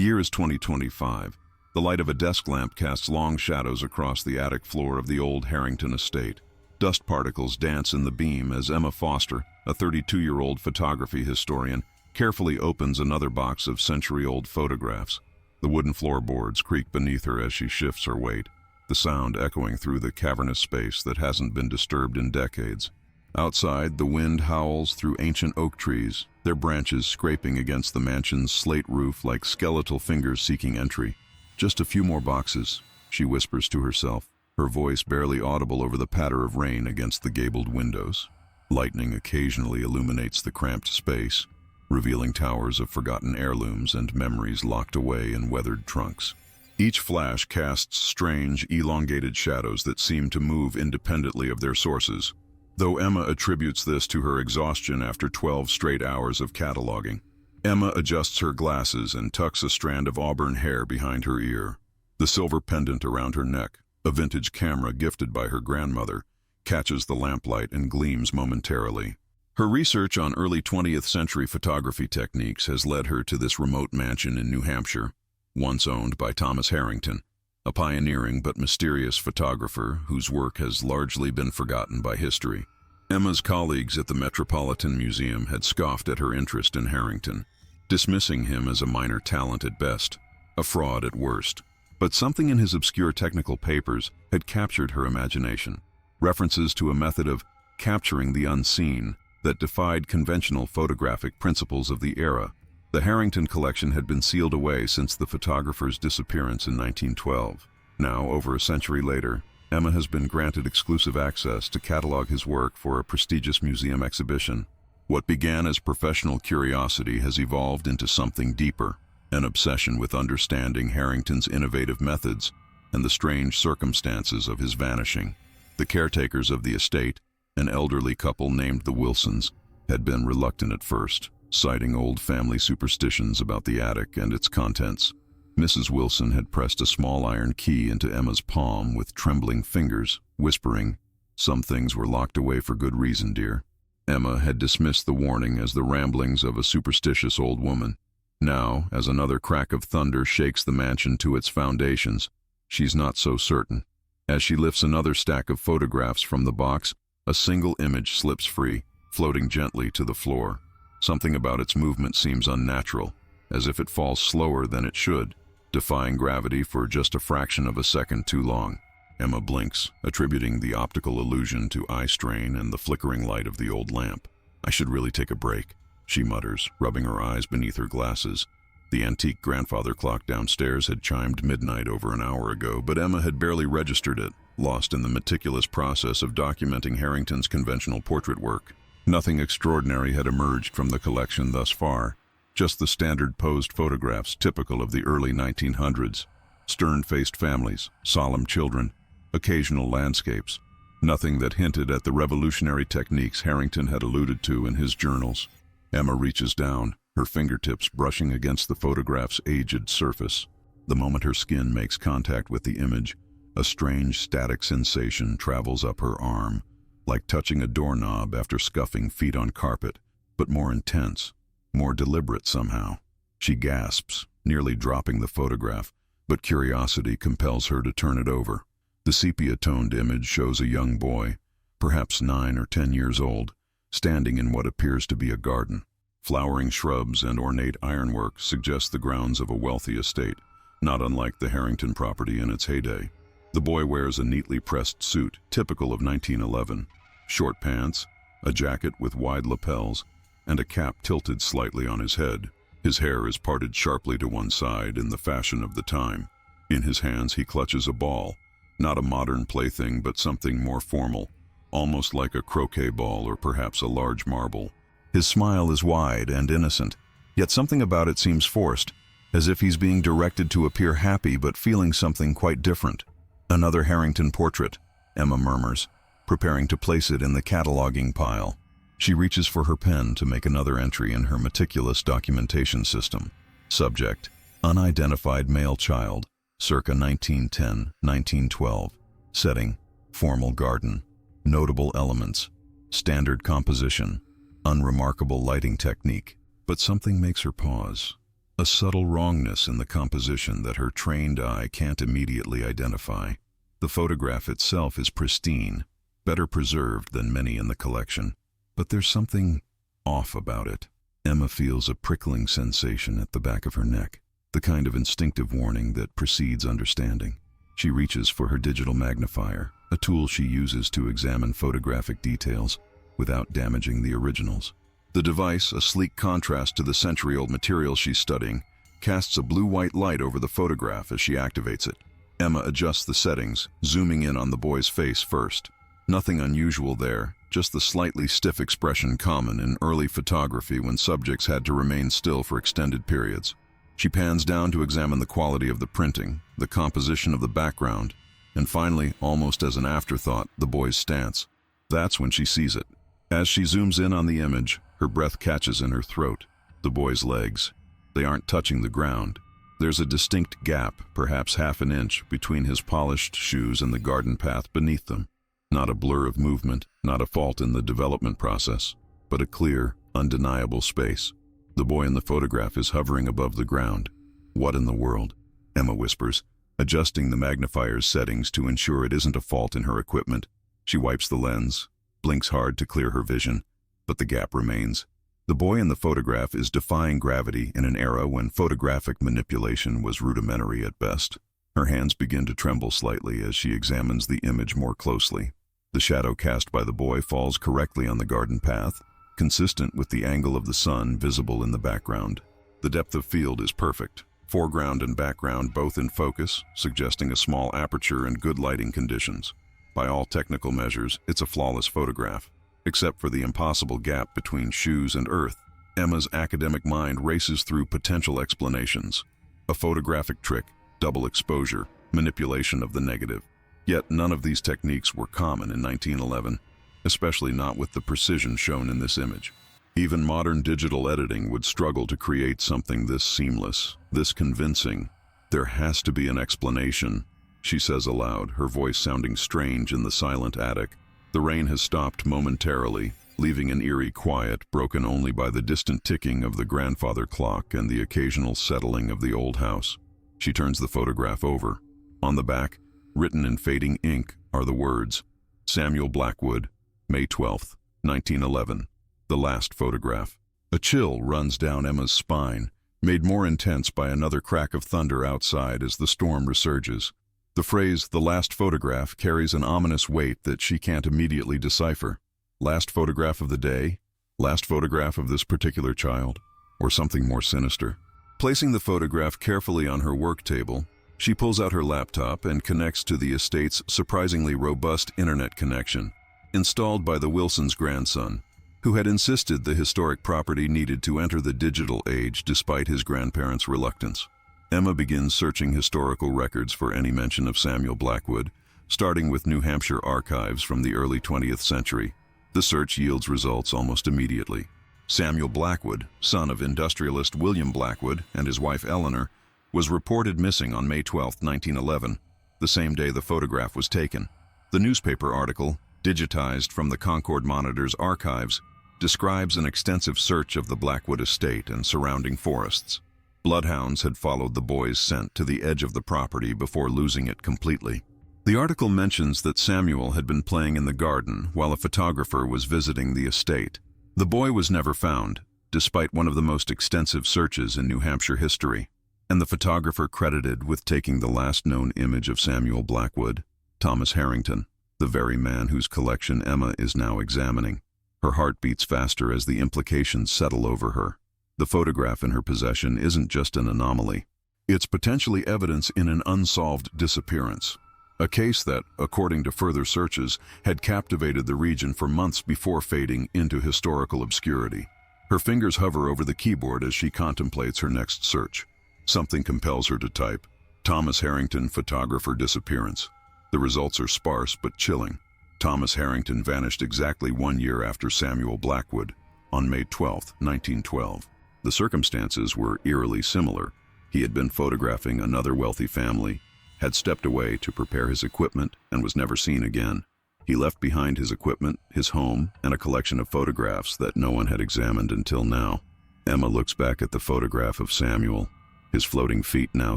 year is 2025. The light of a desk lamp casts long shadows across the attic floor of the old Harrington estate. Dust particles dance in the beam as Emma Foster, a 32-year-old photography historian, carefully opens another box of century-old photographs. The wooden floorboards creak beneath her as she shifts her weight, the sound echoing through the cavernous space that hasn't been disturbed in decades. Outside, the wind howls through ancient oak trees, their branches scraping against the mansion's slate roof like skeletal fingers seeking entry. "Just a few more boxes," she whispers to herself, her voice barely audible over the patter of rain against the gabled windows. Lightning occasionally illuminates the cramped space, revealing towers of forgotten heirlooms and memories locked away in weathered trunks. Each flash casts strange, elongated shadows that seem to move independently of their sources, though Emma attributes this to her exhaustion after 12 straight hours of cataloging. Emma adjusts her glasses and tucks a strand of auburn hair behind her ear. The silver pendant around her neck, a vintage camera gifted by her grandmother, catches the lamplight and gleams momentarily. Her research on early 20th century photography techniques has led her to this remote mansion in New Hampshire, once owned by Thomas Harrington, a pioneering but mysterious photographer whose work has largely been forgotten by history. Emma's colleagues at the Metropolitan Museum had scoffed at her interest in Harrington, dismissing him as a minor talent at best, a fraud at worst. But something in his obscure technical papers had captured her imagination, references to a method of capturing the unseen that defied conventional photographic principles of the era. The Harrington collection had been sealed away since the photographer's disappearance in 1912. Now, over a century later, Emma has been granted exclusive access to catalog his work for a prestigious museum exhibition. What began as professional curiosity has evolved into something deeper, an obsession with understanding Harrington's innovative methods and the strange circumstances of his vanishing. The caretakers of the estate, an elderly couple named the Wilsons, had been reluctant at first, citing old family superstitions about the attic and its contents. Mrs. Wilson had pressed a small iron key into Emma's palm with trembling fingers, whispering, "Some things were locked away for good reason, dear." Emma had dismissed the warning as the ramblings of a superstitious old woman. Now, as another crack of thunder shakes the mansion to its foundations, she's not so certain. As she lifts another stack of photographs from the box, a single image slips free, floating gently to the floor. Something about its movement seems unnatural, as if it falls slower than it should, defying gravity for just a fraction of a second too long. Emma blinks, attributing the optical illusion to eye strain and the flickering light of the old lamp. "I should really take a break," she mutters, rubbing her eyes beneath her glasses. The antique grandfather clock downstairs had chimed midnight over an hour ago, but Emma had barely registered it, lost in the meticulous process of documenting Harrington's conventional portrait work. Nothing extraordinary had emerged from the collection thus far, just the standard posed photographs typical of the early 1900s. Stern-faced families, solemn children, occasional landscapes. Nothing that hinted at the revolutionary techniques Harrington had alluded to in his journals. Emma reaches down, her fingertips brushing against the photograph's aged surface. The moment her skin makes contact with the image, a strange static sensation travels up her arm, like touching a doorknob after scuffing feet on carpet, but more intense, more deliberate somehow. She gasps, nearly dropping the photograph, but curiosity compels her to turn it over. The sepia-toned image shows a young boy, perhaps 9 or 10 years old, standing in what appears to be a garden. Flowering shrubs and ornate ironwork suggest the grounds of a wealthy estate, not unlike the Harrington property in its heyday. The boy wears a neatly pressed suit, typical of 1911, short pants, a jacket with wide lapels, and a cap tilted slightly on his head. His hair is parted sharply to one side in the fashion of the time. In his hands he clutches a ball, not a modern plaything but something more formal, almost like a croquet ball or perhaps a large marble. His smile is wide and innocent, yet something about it seems forced, as if he's being directed to appear happy but feeling something quite different. "Another Harrington portrait," Emma murmurs, preparing to place it in the cataloging pile. She reaches for her pen to make another entry in her meticulous documentation system. Subject: unidentified male child, circa 1910-1912. Setting: formal garden. Notable elements: standard composition, unremarkable lighting technique. But something makes her pause. a subtle wrongness in the composition that her trained eye can't immediately identify. The photograph itself is pristine, better preserved than many in the collection, but there's something off about it. Emma feels a prickling sensation at the back of her neck, the kind of instinctive warning that precedes understanding. She reaches for her digital magnifier, a tool she uses to examine photographic details without damaging the originals. The device, a sleek contrast to the century-old material she's studying, casts a blue-white light over the photograph as she activates it. Emma adjusts the settings, zooming in on the boy's face first. Nothing unusual there, just the slightly stiff expression common in early photography when subjects had to remain still for extended periods. She pans down to examine the quality of the printing, the composition of the background, and finally, almost as an afterthought, the boy's stance. That's when she sees it. As she zooms in on the image, her breath catches in her throat. The boy's legs. They aren't touching the ground. There's a distinct gap, perhaps half an inch, between his polished shoes and the garden path beneath them. Not a blur of movement, not a fault in the development process, but a clear, undeniable space. The boy in the photograph is hovering above the ground. What in the world? Emma whispers, adjusting the magnifier's settings to ensure it isn't a fault in her equipment. She wipes the lens, blinks hard to clear her vision, but the gap remains. The boy in the photograph is defying gravity in an era when photographic manipulation was rudimentary at best. Her hands begin to tremble slightly as she examines the image more closely. The shadow cast by the boy falls correctly on the garden path, consistent with the angle of the sun visible in the background. The depth of field is perfect. Foreground and background both in focus, suggesting a small aperture and good lighting conditions. By all technical measures, it's a flawless photograph, except for the impossible gap between shoes and earth. Emma's academic mind races through potential explanations. A photographic trick, double exposure, manipulation of the negative. Yet none of these techniques were common in 1911, especially not with the precision shown in this image. Even modern digital editing would struggle to create something this seamless, this convincing. There has to be an explanation, she says aloud, her voice sounding strange in the silent attic. The rain has stopped momentarily, leaving an eerie quiet broken only by the distant ticking of the grandfather clock and the occasional settling of the old house. She turns the photograph over. On the back, written in fading ink, are the words, Samuel Blackwood, May 12, 1911. The last photograph. A chill runs down Emma's spine, made more intense by another crack of thunder outside as the storm resurges. The phrase, the last photograph, carries an ominous weight that she can't immediately decipher. Last photograph of the day? Last photograph of this particular child? Or something more sinister? Placing the photograph carefully on her work table, she pulls out her laptop and connects to the estate's surprisingly robust internet connection, installed by the Wilsons' grandson, who had insisted the historic property needed to enter the digital age despite his grandparents' reluctance. Emma begins searching historical records for any mention of Samuel Blackwood, starting with New Hampshire archives from the early 20th century. The search yields results almost immediately. Samuel Blackwood, son of industrialist William Blackwood and his wife Eleanor, was reported missing on May 12, 1911, the same day the photograph was taken. The newspaper article, digitized from the Concord Monitor's archives, describes an extensive search of the Blackwood estate and surrounding forests. Bloodhounds had followed the boy's scent to the edge of the property before losing it completely. The article mentions that Samuel had been playing in the garden while a photographer was visiting the estate. The boy was never found, despite one of the most extensive searches in New Hampshire history, and the photographer credited with taking the last known image of Samuel Blackwood, Thomas Harrington, the very man whose collection Emma is now examining. Her heart beats faster as the implications settle over her. The photograph in her possession isn't just an anomaly. It's potentially evidence in an unsolved disappearance. A case that, according to further searches, had captivated the region for months before fading into historical obscurity. Her fingers hover over the keyboard as she contemplates her next search. Something compels her to type, Thomas Harrington photographer disappearance. The results are sparse but chilling. Thomas Harrington vanished exactly 1 year after Samuel Blackwood, on May 12, 1912. The circumstances were eerily similar. He had been photographing another wealthy family, had stepped away to prepare his equipment, and was never seen again. He left behind his equipment, his home, and a collection of photographs that no one had examined until now. Emma looks back at the photograph of Samuel, his floating feet now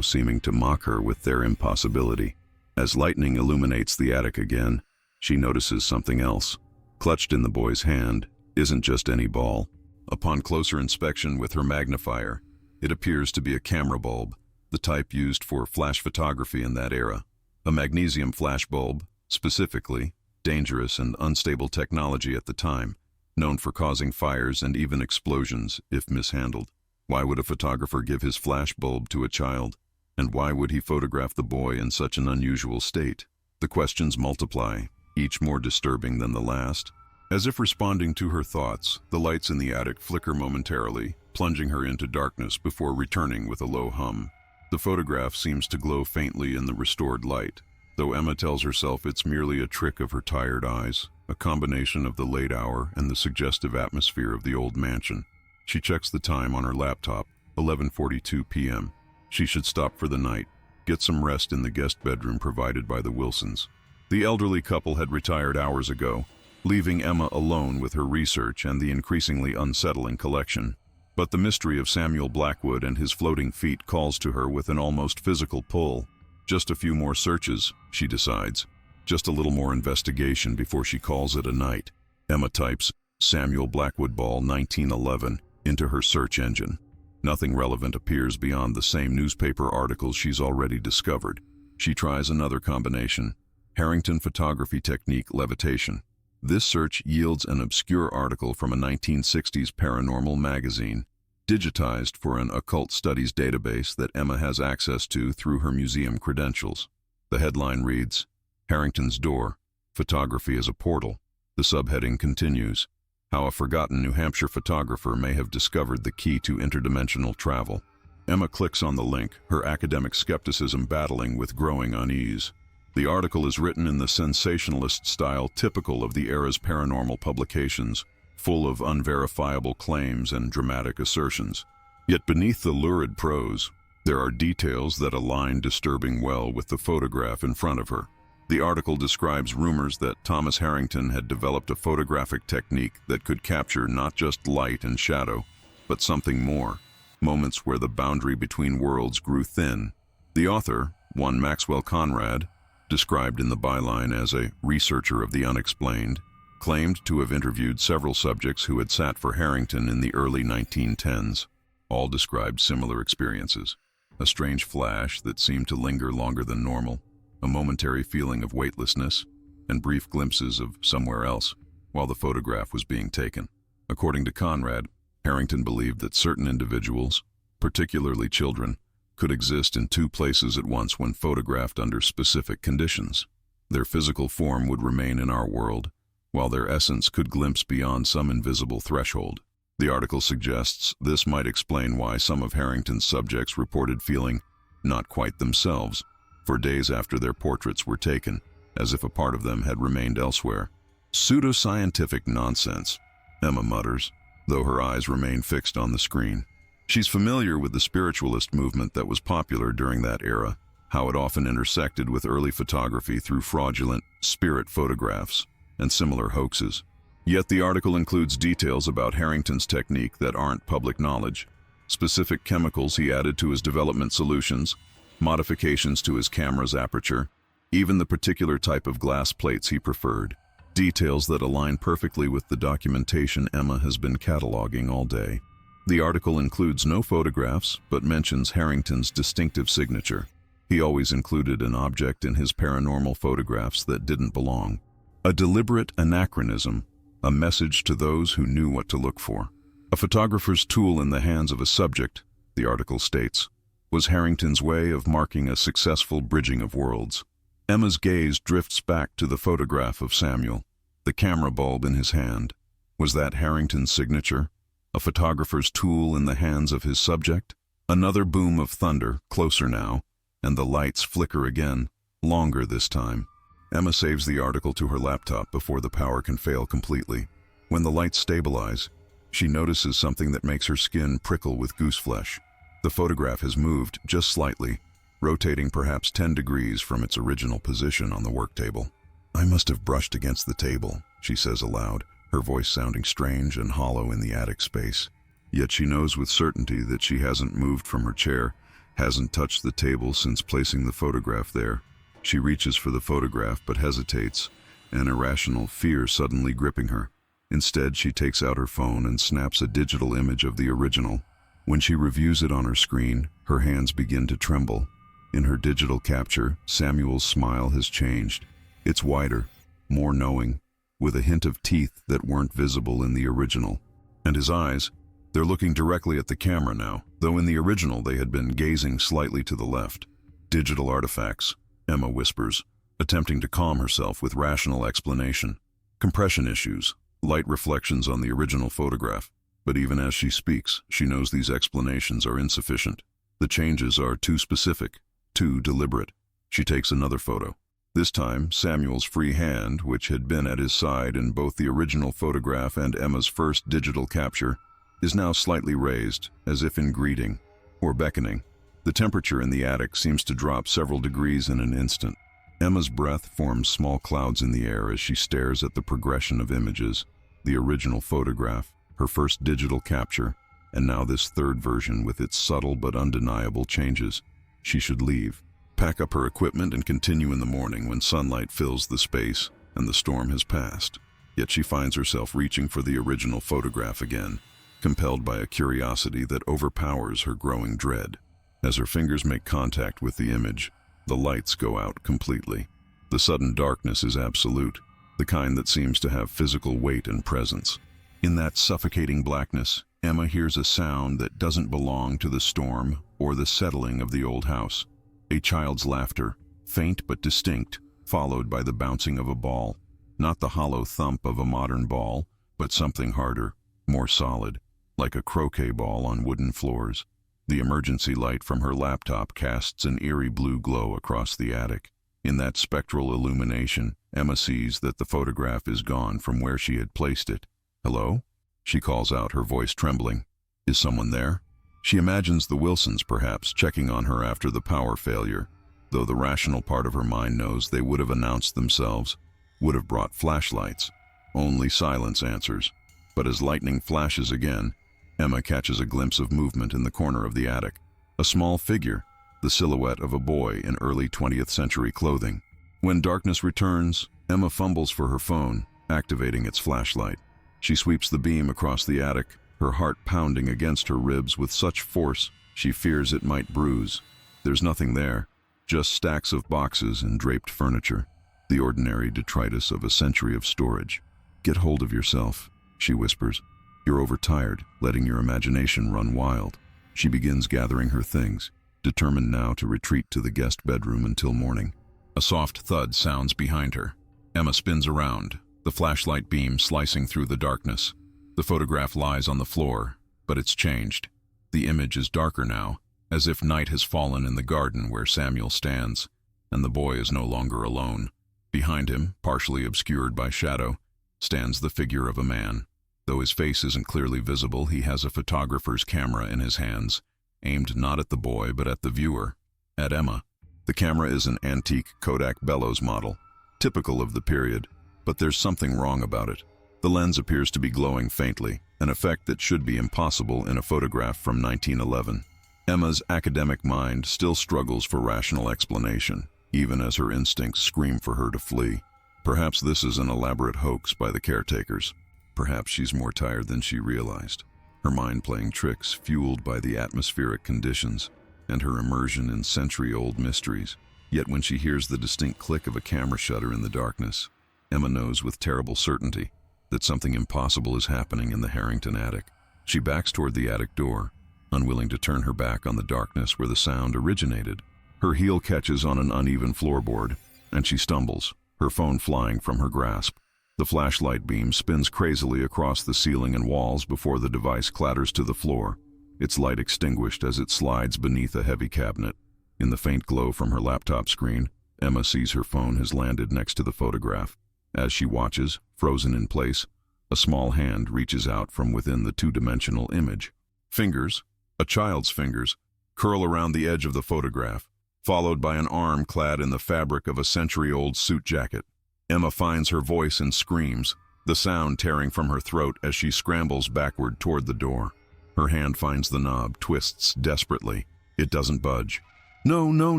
seeming to mock her with their impossibility. As lightning illuminates the attic again, she notices something else. Clutched in the boy's hand isn't just any ball. Upon closer inspection with her magnifier, it appears to be a camera bulb, the type used for flash photography in that era. A magnesium flash bulb, specifically, dangerous and unstable technology at the time, known for causing fires and even explosions if mishandled. Why would a photographer give his flash bulb to a child? And why would he photograph the boy in such an unusual state? The questions multiply, each more disturbing than the last. As if responding to her thoughts, the lights in the attic flicker momentarily, plunging her into darkness before returning with a low hum. The photograph seems to glow faintly in the restored light, though Emma tells herself it's merely a trick of her tired eyes, a combination of the late hour and the suggestive atmosphere of the old mansion. She checks the time on her laptop, 11:42 p.m. She should stop for the night, get some rest in the guest bedroom provided by the Wilsons. The elderly couple had retired hours ago, leaving Emma alone with her research and the increasingly unsettling collection. But the mystery of Samuel Blackwood and his floating feet calls to her with an almost physical pull. Just a few more searches, she decides. Just a little more investigation before she calls it a night. Emma types Samuel Blackwood Ball 1911 into her search engine. Nothing relevant appears beyond the same newspaper articles she's already discovered. She tries another combination, Harrington Photography Technique Levitation. This search yields an obscure article from a 1960s paranormal magazine, digitized for an occult studies database that Emma has access to through her museum credentials. The headline reads, Harrington's Door, Photography as a Portal. The subheading continues, How a Forgotten New Hampshire Photographer May Have Discovered the Key to Interdimensional Travel. Emma clicks on the link, her academic skepticism battling with growing unease. The article is written in the sensationalist style typical of the era's paranormal publications, full of unverifiable claims and dramatic assertions. Yet beneath the lurid prose, there are details that align disturbing well with the photograph in front of her. The article describes rumors that Thomas Harrington had developed a photographic technique that could capture not just light and shadow, but something more, moments where the boundary between worlds grew thin. The author, one Maxwell Conrad, described in the byline as a researcher of the unexplained, claimed to have interviewed several subjects who had sat for Harrington in the early 1910s. All described similar experiences. A strange flash that seemed to linger longer than normal, a momentary feeling of weightlessness, and brief glimpses of somewhere else while the photograph was being taken. According to Conrad, Harrington believed that certain individuals, particularly children, could exist in two places at once when photographed under specific conditions. Their physical form would remain in our world, while their essence could glimpse beyond some invisible threshold. The article suggests this might explain why some of Harrington's subjects reported feeling not quite themselves for days after their portraits were taken, as if a part of them had remained elsewhere. Pseudoscientific nonsense, Emma mutters, though her eyes remain fixed on the screen. She's familiar with the spiritualist movement that was popular during that era, how it often intersected with early photography through fraudulent spirit photographs and similar hoaxes. Yet the article includes details about Harrington's technique that aren't public knowledge, specific chemicals he added to his development solutions, modifications to his camera's aperture, even the particular type of glass plates he preferred. Details that align perfectly with the documentation Emma has been cataloging all day. The article includes no photographs, but mentions Harrington's distinctive signature. He always included an object in his paranormal photographs that didn't belong. A deliberate anachronism, a message to those who knew what to look for. A photographer's tool in the hands of a subject, the article states, was Harrington's way of marking a successful bridging of worlds. Emma's gaze drifts back to the photograph of Samuel, the camera bulb in his hand. Was that Harrington's signature? A photographer's tool in the hands of his subject? Another boom of thunder, closer now, and the lights flicker again, longer this time. Emma saves the article to her laptop before the power can fail completely. When the lights stabilize, she notices something that makes her skin prickle with gooseflesh. The photograph has moved just slightly, rotating perhaps 10 degrees from its original position on the work table. I must have brushed against the table, she says aloud, her voice sounding strange and hollow in the attic space. Yet she knows with certainty that she hasn't moved from her chair, hasn't touched the table since placing the photograph there. She reaches for the photograph but hesitates, an irrational fear suddenly gripping her. Instead, she takes out her phone and snaps a digital image of the original. When she reviews it on her screen, her hands begin to tremble. In her digital capture, Samuel's smile has changed. It's wider, more knowing, with a hint of teeth that weren't visible in the original. And his eyes, they're looking directly at the camera now, though in the original they had been gazing slightly to the left. Digital artifacts, Emma whispers, attempting to calm herself with rational explanation. Compression issues, light reflections on the original photograph. But even as she speaks, she knows these explanations are insufficient. The changes are too specific, too deliberate. She takes another photo. This time, Samuel's free hand, which had been at his side in both the original photograph and Emma's first digital capture, is now slightly raised, as if in greeting or beckoning. The temperature in the attic seems to drop several degrees in an instant. Emma's breath forms small clouds in the air as she stares at the progression of images. The original photograph, her first digital capture, and now this third version with its subtle but undeniable changes. She should leave, pack up her equipment and continue in the morning when sunlight fills the space and the storm has passed. Yet she finds herself reaching for the original photograph again, compelled by a curiosity that overpowers her growing dread. As her fingers make contact with the image, the lights go out completely. The sudden darkness is absolute, the kind that seems to have physical weight and presence. In that suffocating blackness, Emma hears a sound that doesn't belong to the storm or the settling of the old house. A child's laughter, faint but distinct, followed by the bouncing of a ball. Not the hollow thump of a modern ball, but something harder, more solid, like a croquet ball on wooden floors. The emergency light from her laptop casts an eerie blue glow across the attic. In that spectral illumination, Emma sees that the photograph is gone from where she had placed it. "Hello?" she calls out, her voice trembling. "Is someone there?" She imagines the Wilsons perhaps checking on her after the power failure, though the rational part of her mind knows they would have announced themselves, would have brought flashlights. Only silence answers. But as lightning flashes again, Emma catches a glimpse of movement in the corner of the attic. A small figure, the silhouette of a boy in early 20th century clothing. When darkness returns, Emma fumbles for her phone, activating its flashlight. She sweeps the beam across the attic, her heart pounding against her ribs with such force she fears it might bruise. There's nothing there, just stacks of boxes and draped furniture, the ordinary detritus of a century of storage. "Get hold of yourself," she whispers. "You're overtired, letting your imagination run wild." She begins gathering her things, determined now to retreat to the guest bedroom until morning. A soft thud sounds behind her. Emma spins around, the flashlight beam slicing through the darkness. The photograph lies on the floor, but it's changed. The image is darker now, as if night has fallen in the garden where Samuel stands, and the boy is no longer alone. Behind him, partially obscured by shadow, stands the figure of a man. Though his face isn't clearly visible, he has a photographer's camera in his hands, aimed not at the boy but at the viewer, at Emma. The camera is an antique Kodak bellows model, typical of the period, but there's something wrong about it. The lens appears to be glowing faintly, an effect that should be impossible in a photograph from 1911. Emma's academic mind still struggles for rational explanation, even as her instincts scream for her to flee. Perhaps this is an elaborate hoax by the caretakers. Perhaps she's more tired than she realized, her mind playing tricks fueled by the atmospheric conditions and her immersion in century-old mysteries. Yet when she hears the distinct click of a camera shutter in the darkness, Emma knows with terrible certainty that something impossible is happening in the Harrington attic. She backs toward the attic door, unwilling to turn her back on the darkness where the sound originated. Her heel catches on an uneven floorboard, and she stumbles, her phone flying from her grasp. The flashlight beam spins crazily across the ceiling and walls before the device clatters to the floor, its light extinguished as it slides beneath a heavy cabinet. In the faint glow from her laptop screen, Emma sees her phone has landed next to the photograph. As she watches, frozen in place, a small hand reaches out from within the two-dimensional image. Fingers, a child's fingers, curl around the edge of the photograph, followed by an arm clad in the fabric of a century-old suit jacket. Emma finds her voice and screams, the sound tearing from her throat as she scrambles backward toward the door. Her hand finds the knob, twists desperately. It doesn't budge. "No, no,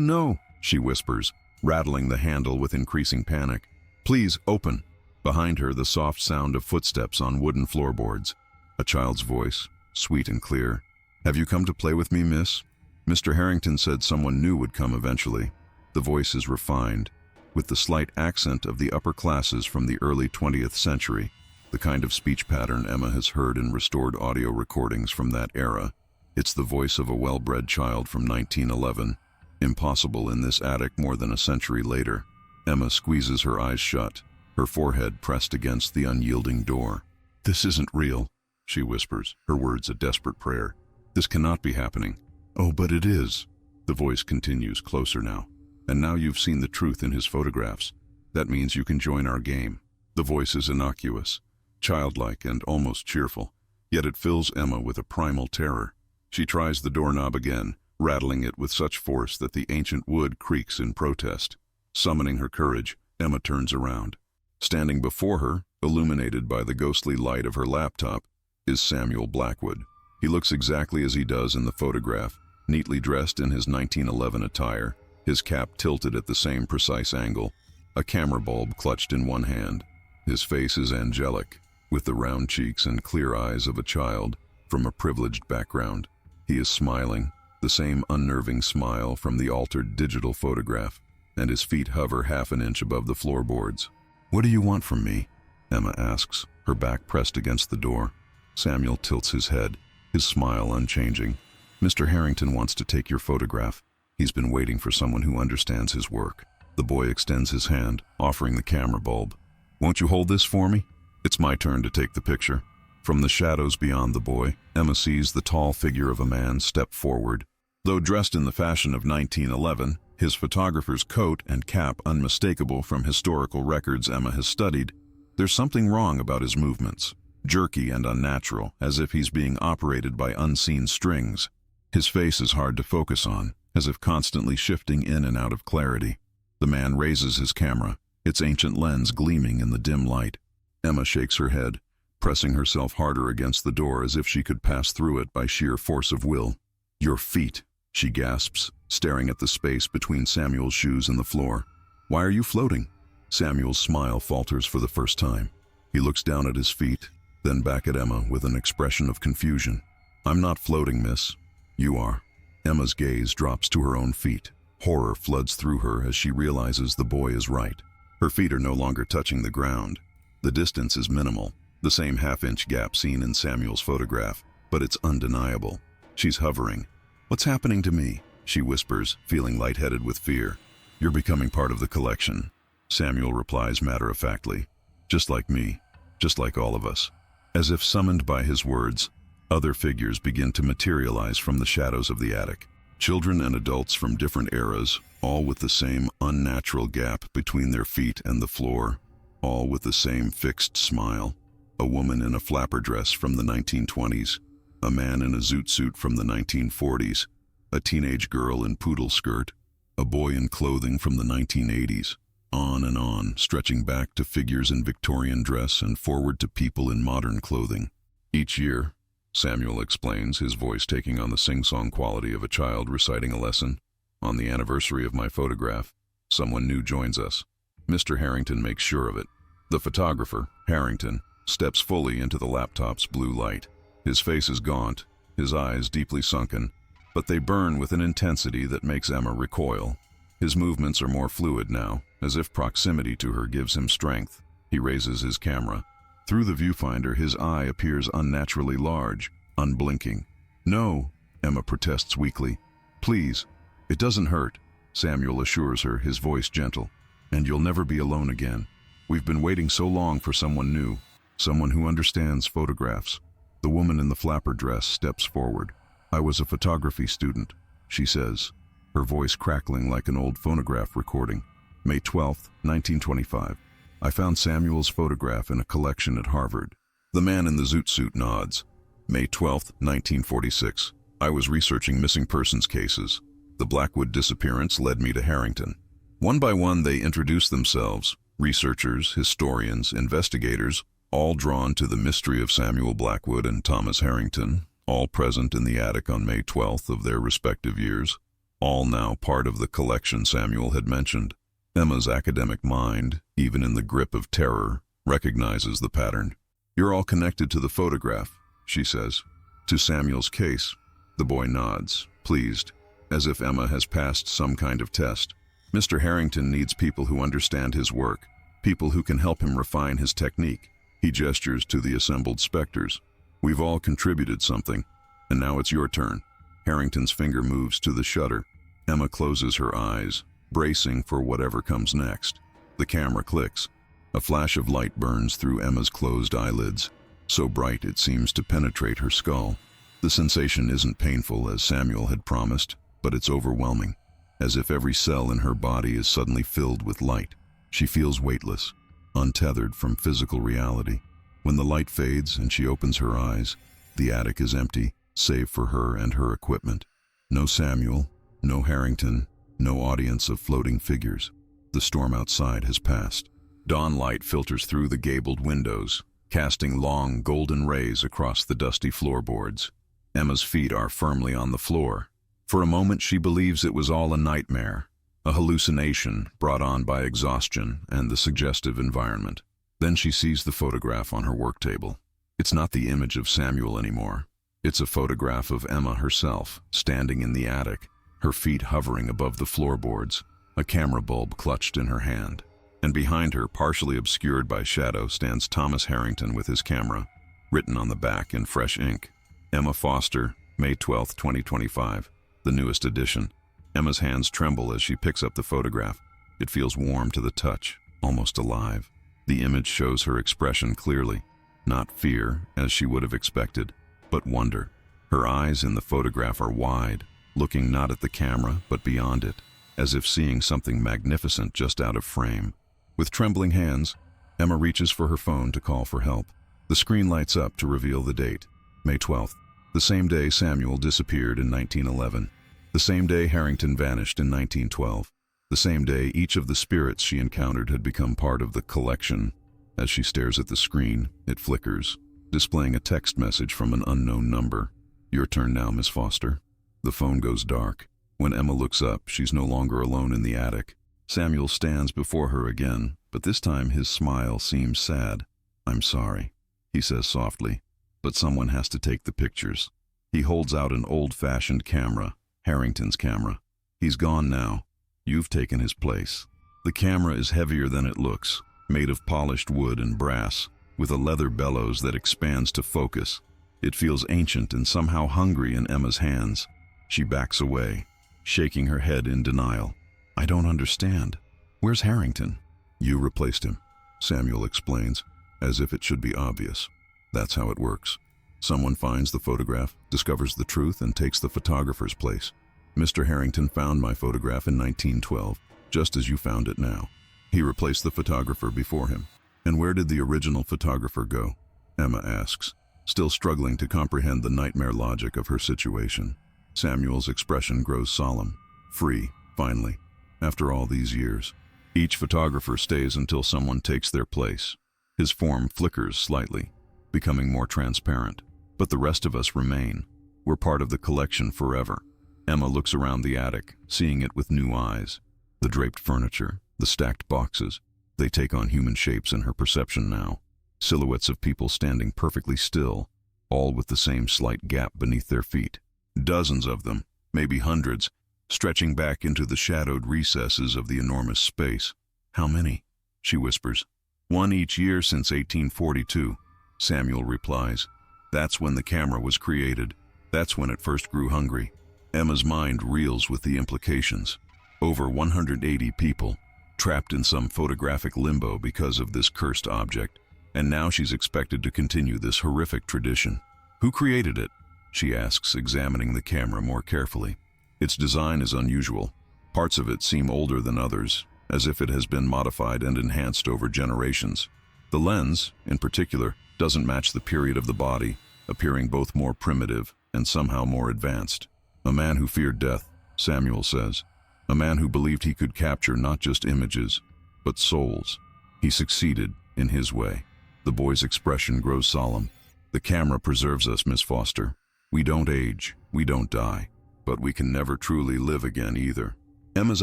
no," she whispers, rattling the handle with increasing panic. "Please, open." Behind her, the soft sound of footsteps on wooden floorboards. A child's voice, sweet and clear. "Have you come to play with me, miss? Mr. Harrington said someone new would come eventually." The voice is refined, with the slight accent of the upper classes from the early 20th century, the kind of speech pattern Emma has heard in restored audio recordings from that era. It's the voice of a well-bred child from 1911, impossible in this attic more than a century later. Emma squeezes her eyes shut, her forehead pressed against the unyielding door. "This isn't real," she whispers, her words a desperate prayer. "This cannot be happening." "Oh, but it is." The voice continues, closer now. "And now you've seen the truth in his photographs. That means you can join our game." The voice is innocuous, childlike and almost cheerful, yet it fills Emma with a primal terror. She tries the doorknob again, rattling it with such force that the ancient wood creaks in protest. Summoning her courage, Emma turns around. Standing before her, illuminated by the ghostly light of her laptop, is Samuel Blackwood. He looks exactly as he does in the photograph, neatly dressed in his 1911 attire, his cap tilted at the same precise angle, a camera bulb clutched in one hand. His face is angelic, with the round cheeks and clear eyes of a child from a privileged background. He is smiling, the same unnerving smile from the altered digital photograph, and his feet hover half an inch above the floorboards. "What do you want from me?" Emma asks, her back pressed against the door. Samuel tilts his head, his smile unchanging. "Mr. Harrington wants to take your photograph. He's been waiting for someone who understands his work." The boy extends his hand, offering the camera bulb. "Won't you hold this for me?" It's my turn to take the picture. From the shadows beyond the boy, Emma sees the tall figure of a man step forward. Though dressed in the fashion of 1911, his photographer's coat and cap unmistakable from historical records Emma has studied, there's something wrong about his movements, jerky and unnatural, as if he's being operated by unseen strings. His face is hard to focus on, as if constantly shifting in and out of clarity. The man raises his camera, its ancient lens gleaming in the dim light. Emma shakes her head, pressing herself harder against the door as if she could pass through it by sheer force of will. "Your feet," she gasps, staring at the space between Samuel's shoes and the floor. "Why are you floating?" Samuel's smile falters for the first time. He looks down at his feet, then back at Emma with an expression of confusion. "I'm not floating, miss. You are." Emma's gaze drops to her own feet. Horror floods through her as she realizes the boy is right. Her feet are no longer touching the ground. The distance is minimal, the same half-inch gap seen in Samuel's photograph, but it's undeniable. She's hovering. "What's happening to me?" she whispers, feeling lightheaded with fear. "You're becoming part of the collection," Samuel replies matter-of-factly. "Just like me, just like all of us." As if summoned by his words, other figures begin to materialize from the shadows of the attic. Children and adults from different eras, all with the same unnatural gap between their feet and the floor, all with the same fixed smile. A woman in a flapper dress from the 1920s, a man in a zoot suit from the 1940s, a teenage girl in poodle skirt, a boy in clothing from the 1980s, on, stretching back to figures in Victorian dress and forward to people in modern clothing. Each year, Samuel explains, his voice taking on the sing-song quality of a child reciting a lesson, on the anniversary of my photograph, someone new joins us. Mr. Harrington makes sure of it. The photographer, Harrington, steps fully into the laptop's blue light. His face is gaunt, his eyes deeply sunken, but they burn with an intensity that makes Emma recoil. His movements are more fluid now, as if proximity to her gives him strength. He raises his camera. Through the viewfinder, his eye appears unnaturally large, unblinking. "No," Emma protests weakly. "Please, it doesn't hurt," Samuel assures her, his voice gentle. "And you'll never be alone again. We've been waiting so long for someone new, someone who understands photographs." The woman in the flapper dress steps forward. "I was a photography student," she says, her voice crackling like an old phonograph recording. "May 12th, 1925. I found Samuel's photograph in a collection at Harvard." The man in the zoot suit nods. "May 12th, 1946. I was researching missing persons cases. The Blackwood disappearance led me to Harrington." One by one they introduce themselves, researchers, historians, investigators, all drawn to the mystery of Samuel Blackwood and Thomas Harrington, all present in the attic on May 12th of their respective years, all now part of the collection Samuel had mentioned. Emma's academic mind, even in the grip of terror, recognizes the pattern. "You're all connected to the photograph," she says. "To Samuel's case." The boy nods, pleased, as if Emma has passed some kind of test. "Mr. Harrington needs people who understand his work, people who can help him refine his technique." He gestures to the assembled specters. "We've all contributed something, and now it's your turn." Harrington's finger moves to the shutter. Emma closes her eyes, bracing for whatever comes next. The camera clicks. A flash of light burns through Emma's closed eyelids, so bright it seems to penetrate her skull. The sensation isn't painful as Samuel had promised, but it's overwhelming, as if every cell in her body is suddenly filled with light. She feels weightless, untethered from physical reality. When the light fades and she opens her eyes, the attic is empty, save for her and her equipment. No Samuel, no Harrington, no audience of floating figures. The storm outside has passed. Dawn light filters through the gabled windows, casting long golden rays across the dusty floorboards. Emma's feet are firmly on the floor. For a moment she believes it was all a nightmare, a hallucination brought on by exhaustion and the suggestive environment. Then she sees the photograph on her work table. It's not the image of Samuel anymore. It's a photograph of Emma herself, standing in the attic, her feet hovering above the floorboards, a camera bulb clutched in her hand. And behind her, partially obscured by shadow, stands Thomas Harrington with his camera, written on the back in fresh ink. Emma Foster, May 12, 2025, the newest edition. Emma's hands tremble as she picks up the photograph. It feels warm to the touch, almost alive. The image shows her expression clearly, not fear, as she would have expected, but wonder. Her eyes in the photograph are wide, looking not at the camera, but beyond it, as if seeing something magnificent just out of frame. With trembling hands, Emma reaches for her phone to call for help. The screen lights up to reveal the date, May 12th, the same day Samuel disappeared in 1911, the same day Harrington vanished in 1912, the same day each of the spirits she encountered had become part of the collection. As she stares at the screen, it flickers, displaying a text message from an unknown number. "Your turn now, Miss Foster." The phone goes dark. When Emma looks up, she's no longer alone in the attic. Samuel stands before her again, but this time his smile seems sad. "I'm sorry," he says softly, "but someone has to take the pictures." He holds out an old-fashioned camera, Harrington's camera. "He's gone now. You've taken his place." The camera is heavier than it looks, made of polished wood and brass, with a leather bellows that expands to focus. It feels ancient and somehow hungry in Emma's hands. She backs away, shaking her head in denial. "I don't understand. Where's Harrington?" "You replaced him," Samuel explains, as if it should be obvious. "That's how it works. Someone finds the photograph, discovers the truth, and takes the photographer's place. Mr. Harrington found my photograph in 1912, just as you found it now. He replaced the photographer before him." "And where did the original photographer go?" Emma asks, still struggling to comprehend the nightmare logic of her situation. Samuel's expression grows solemn. Free, finally, after all these years. Each photographer stays until someone takes their place. His form flickers slightly, becoming more transparent. But the rest of us remain. We're part of the collection forever. Emma looks around the attic, seeing it with new eyes. The draped furniture, the stacked boxes, they take on human shapes in her perception now. Silhouettes of people standing perfectly still, all with the same slight gap beneath their feet. Dozens of them, maybe hundreds, stretching back into the shadowed recesses of the enormous space. "How many?" she whispers. "One each year since 1842, Samuel replies. "That's when the camera was created. That's when it first grew hungry." Emma's mind reels with the implications. Over 180 people, trapped in some photographic limbo because of this cursed object, and now she's expected to continue this horrific tradition. "Who created it?" she asks, examining the camera more carefully. Its design is unusual. Parts of it seem older than others, as if it has been modified and enhanced over generations. The lens, in particular, doesn't match the period of the body, appearing both more primitive and somehow more advanced. "A man who feared death," Samuel says. "A man who believed he could capture not just images, but souls. He succeeded in his way." The boy's expression grows solemn. "The camera preserves us, Miss Foster. We don't age, we don't die, but we can never truly live again either. Emma's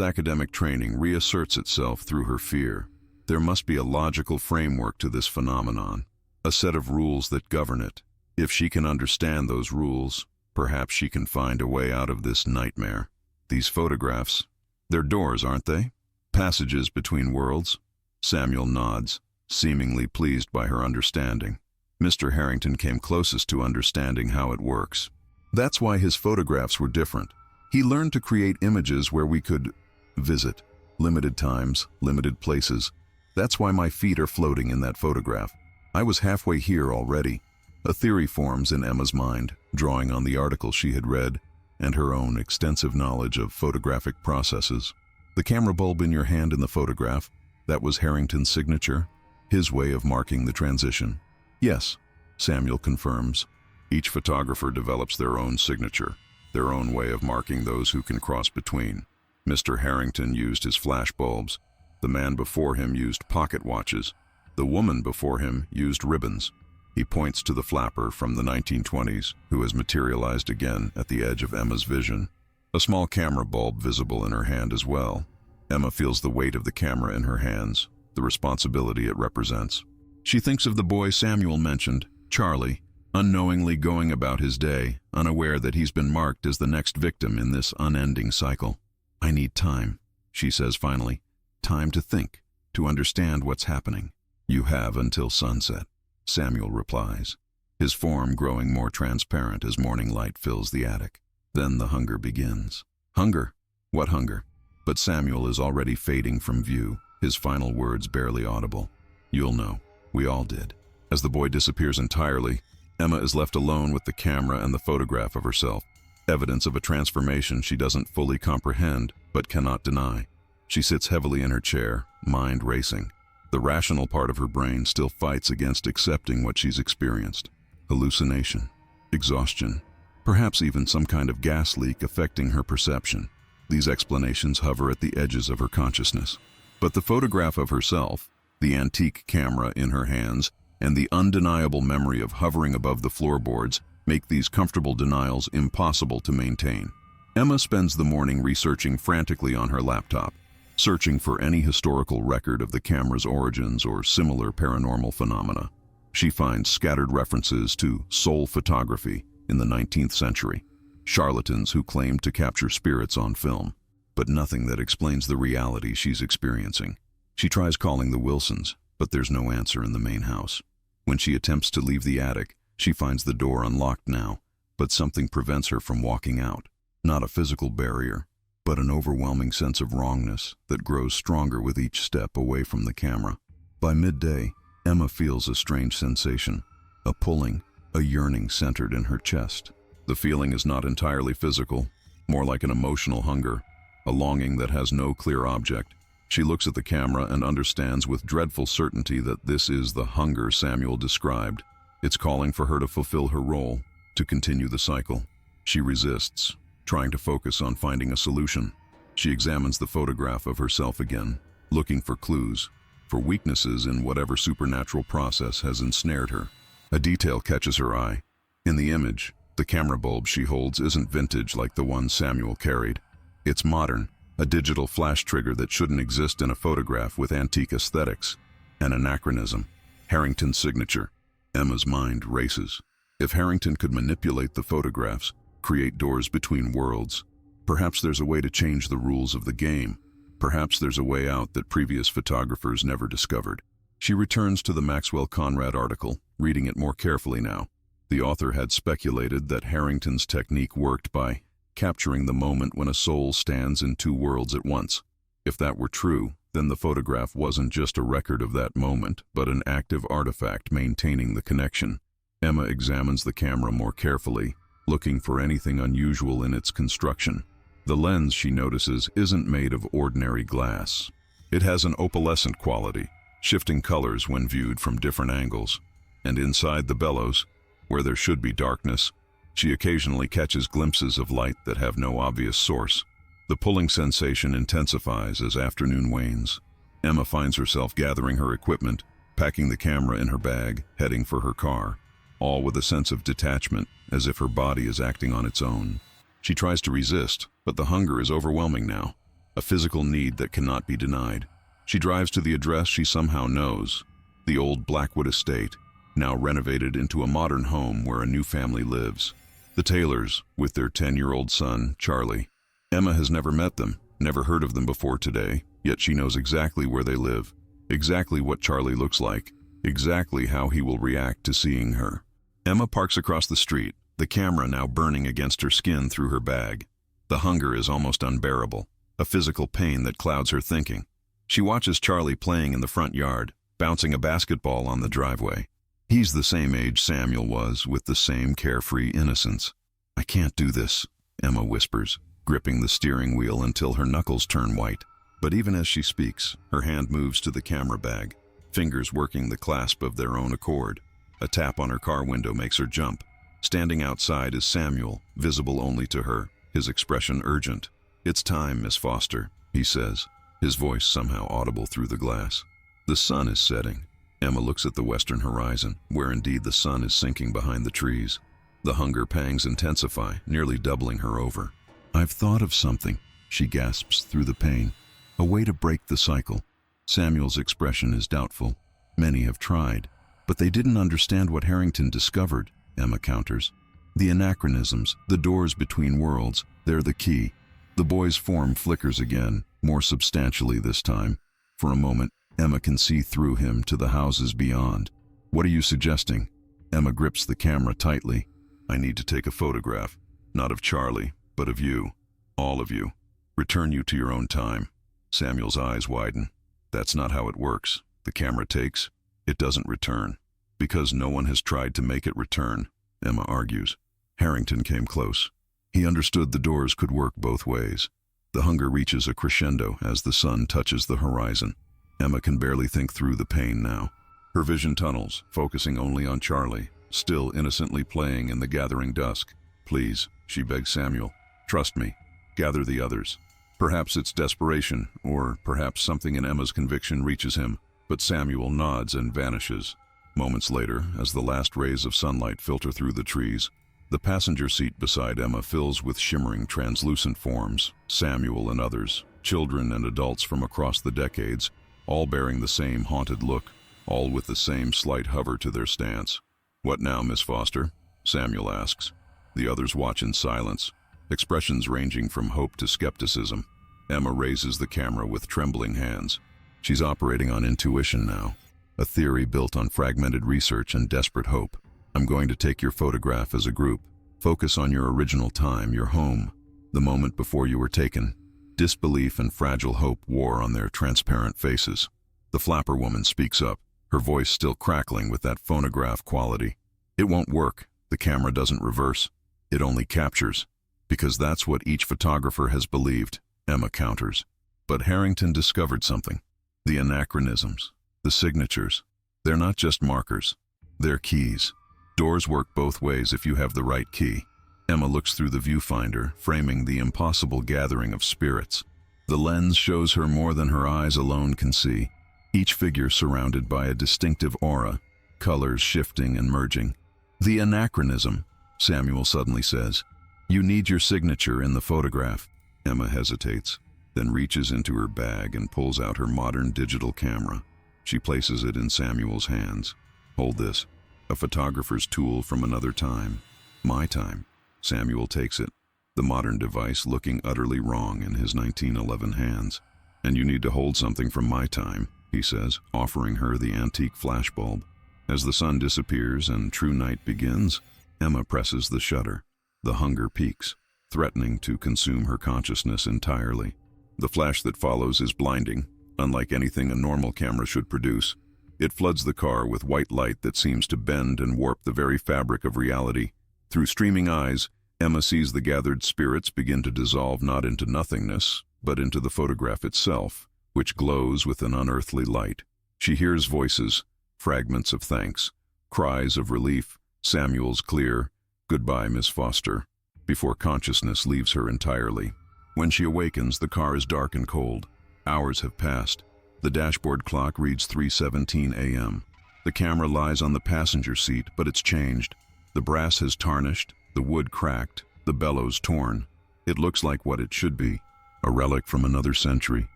academic training reasserts itself through her fear. There must be a logical framework to this phenomenon, a set of rules that govern it. If she can understand those rules, perhaps she can find a way out of this nightmare. These photographs, they're doors, aren't they? Passages between worlds? Samuel nods, seemingly pleased by her understanding. Mr. Harrington came closest to understanding how it works. That's why his photographs were different. He learned to create images where we could visit, limited times, limited places. That's why my feet are floating in that photograph. I was halfway here already. A theory forms in Emma's mind, drawing on the article she had read and her own extensive knowledge of photographic processes. The camera bulb in your hand in the photograph, that was Harrington's signature, his way of marking the transition. Yes, Samuel confirms. Each photographer develops their own signature, their own way of marking those who can cross between. Mr. Harrington used his flash bulbs. The man before him used pocket watches. The woman before him used ribbons. He points to the flapper from the 1920s, who has materialized again at the edge of Emma's vision. A small camera bulb visible in her hand as well. Emma feels the weight of the camera in her hands, the responsibility it represents. She thinks of the boy Samuel mentioned, Charlie, unknowingly going about his day, unaware that he's been marked as the next victim in this unending cycle. I need time, she says finally. Time to think, to understand what's happening. You have until sunset, Samuel replies, his form growing more transparent as morning light fills the attic. Then the hunger begins. Hunger? What hunger? But Samuel is already fading from view, his final words barely audible. You'll know. We all did. As the boy disappears entirely, Emma is left alone with the camera and the photograph of herself, evidence of a transformation she doesn't fully comprehend but cannot deny. She sits heavily in her chair, mind racing. The rational part of her brain still fights against accepting what she's experienced. Hallucination, exhaustion, perhaps even some kind of gas leak affecting her perception. These explanations hover at the edges of her consciousness. But the photograph of herself, the antique camera in her hands, and the undeniable memory of hovering above the floorboards make these comfortable denials impossible to maintain. Emma spends the morning researching frantically on her laptop, searching for any historical record of the camera's origins or similar paranormal phenomena. She finds scattered references to soul photography in the 19th century, charlatans who claimed to capture spirits on film, but nothing that explains the reality she's experiencing. She tries calling the Wilsons, but there's no answer in the main house. When she attempts to leave the attic, she finds the door unlocked now, but something prevents her from walking out. Not a physical barrier, but an overwhelming sense of wrongness that grows stronger with each step away from the camera. By midday, Emma feels a strange sensation, a pulling, a yearning centered in her chest. The feeling is not entirely physical, more like an emotional hunger, a longing that has no clear object. She looks at the camera and understands with dreadful certainty that this is the hunger Samuel described. It's calling for her to fulfill her role, to continue the cycle. She resists, trying to focus on finding a solution. She examines the photograph of herself again, looking for clues, for weaknesses in whatever supernatural process has ensnared her. A detail catches her eye. In the image, the camera bulb she holds isn't vintage like the one Samuel carried. It's modern, a digital flash trigger that shouldn't exist in a photograph with antique aesthetics. An anachronism. Harrington's signature. Emma's mind races. If Harrington could manipulate the photographs, create doors between worlds, perhaps there's a way to change the rules of the game. Perhaps there's a way out that previous photographers never discovered. She returns to the Maxwell Conrad article, reading it more carefully now. The author had speculated that Harrington's technique worked by capturing the moment when a soul stands in two worlds at once. If that were true, then the photograph wasn't just a record of that moment, but an active artifact maintaining the connection. Emma examines the camera more carefully, looking for anything unusual in its construction. The lens, she notices, isn't made of ordinary glass. It has an opalescent quality, shifting colors when viewed from different angles. And inside the bellows, where there should be darkness, she occasionally catches glimpses of light that have no obvious source. The pulling sensation intensifies as afternoon wanes. Emma finds herself gathering her equipment, packing the camera in her bag, heading for her car. all with a sense of detachment, as if her body is acting on its own. She tries to resist, but the hunger is overwhelming now, a physical need that cannot be denied. She drives to the address she somehow knows, the old Blackwood estate, now renovated into a modern home where a new family lives. The Taylors, with their 10-year-old son, Charlie. Emma has never met them, never heard of them before today, yet she knows exactly where they live, exactly what Charlie looks like, exactly how he will react to seeing her. Emma parks across the street, the camera now burning against her skin through her bag. The hunger is almost unbearable, a physical pain that clouds her thinking. She watches Charlie playing in the front yard, bouncing a basketball on the driveway. He's the same age Samuel was, with the same carefree innocence. "I can't do this," Emma whispers, gripping the steering wheel until her knuckles turn white. But even as she speaks, her hand moves to the camera bag, fingers working the clasp of their own accord. A tap on her car window makes her jump. Standing outside is Samuel, visible only to her, his expression urgent. "It's time, Miss Foster," he says, his voice somehow audible through the glass. The sun is setting. Emma looks at the western horizon, where indeed the sun is sinking behind the trees. The hunger pangs intensify, nearly doubling her over. "I've thought of something," she gasps through the pain. "A way to break the cycle." Samuel's expression is doubtful. "Many have tried, but they didn't understand what Harrington discovered," Emma counters. "The anachronisms, the doors between worlds, they're the key." The boy's form flickers again, more substantially this time. For a moment, Emma can see through him to the houses beyond. "What are you suggesting?" Emma grips the camera tightly. "I need to take a photograph, not of Charlie, but of you, all of you. Return you to your own time." Samuel's eyes widen. "That's not how it works. The camera takes, it doesn't return." "Because no one has tried to make it return," Emma argues. Harrington came close. He understood the doors could work both ways. The hunger reaches a crescendo as the sun touches the horizon. Emma can barely think through the pain now. Her vision tunnels, focusing only on Charlie, still innocently playing in the gathering dusk. "Please," she begs Samuel, "trust me. Gather the others." Perhaps it's desperation, or perhaps something in Emma's conviction reaches him, but Samuel nods and vanishes. Moments later, as the last rays of sunlight filter through the trees, the passenger seat beside Emma fills with shimmering, translucent forms, Samuel and others, children and adults from across the decades, all bearing the same haunted look, all with the same slight hover to their stance. "What now, Miss Foster?" Samuel asks. The others watch in silence, expressions ranging from hope to skepticism. Emma raises the camera with trembling hands. She's operating on intuition now, a theory built on fragmented research and desperate hope. "I'm going to take your photograph as a group. Focus on your original time, your home, the moment before you were taken." Disbelief and fragile hope war on their transparent faces. The flapper woman speaks up, her voice still crackling with that phonograph quality. "It won't work. The camera doesn't reverse. It only captures." "Because that's what each photographer has believed," Emma counters. But Harrington discovered something. The anachronisms, the signatures. They're not just markers. They're keys. Doors work both ways if you have the right key. Emma looks through the viewfinder, framing the impossible gathering of spirits. The lens shows her more than her eyes alone can see, each figure surrounded by a distinctive aura, colors shifting and merging. "The anachronism," Samuel suddenly says. "You need your signature in the photograph." Emma hesitates, then reaches into her bag and pulls out her modern digital camera. She places it in Samuel's hands. "Hold this, a photographer's tool from another time. My time." Samuel takes it, the modern device looking utterly wrong in his 1911 hands. "And you need to hold something from my time," he says, offering her the antique flashbulb. As the sun disappears and true night begins, Emma presses the shutter. The hunger peaks, threatening to consume her consciousness entirely. The flash that follows is blinding, unlike anything a normal camera should produce. It floods the car with white light that seems to bend and warp the very fabric of reality. Through streaming eyes, Emma sees the gathered spirits begin to dissolve not into nothingness, but into the photograph itself, which glows with an unearthly light. She hears voices, fragments of thanks, cries of relief, Samuel's clear, "Goodbye, Miss Foster," before consciousness leaves her entirely. When she awakens, the car is dark and cold. Hours have passed. The dashboard clock reads 3:17 a.m. The camera lies on the passenger seat, but it's changed. The brass has tarnished, the wood cracked, the bellows torn. It looks like what it should be, a relic from another century,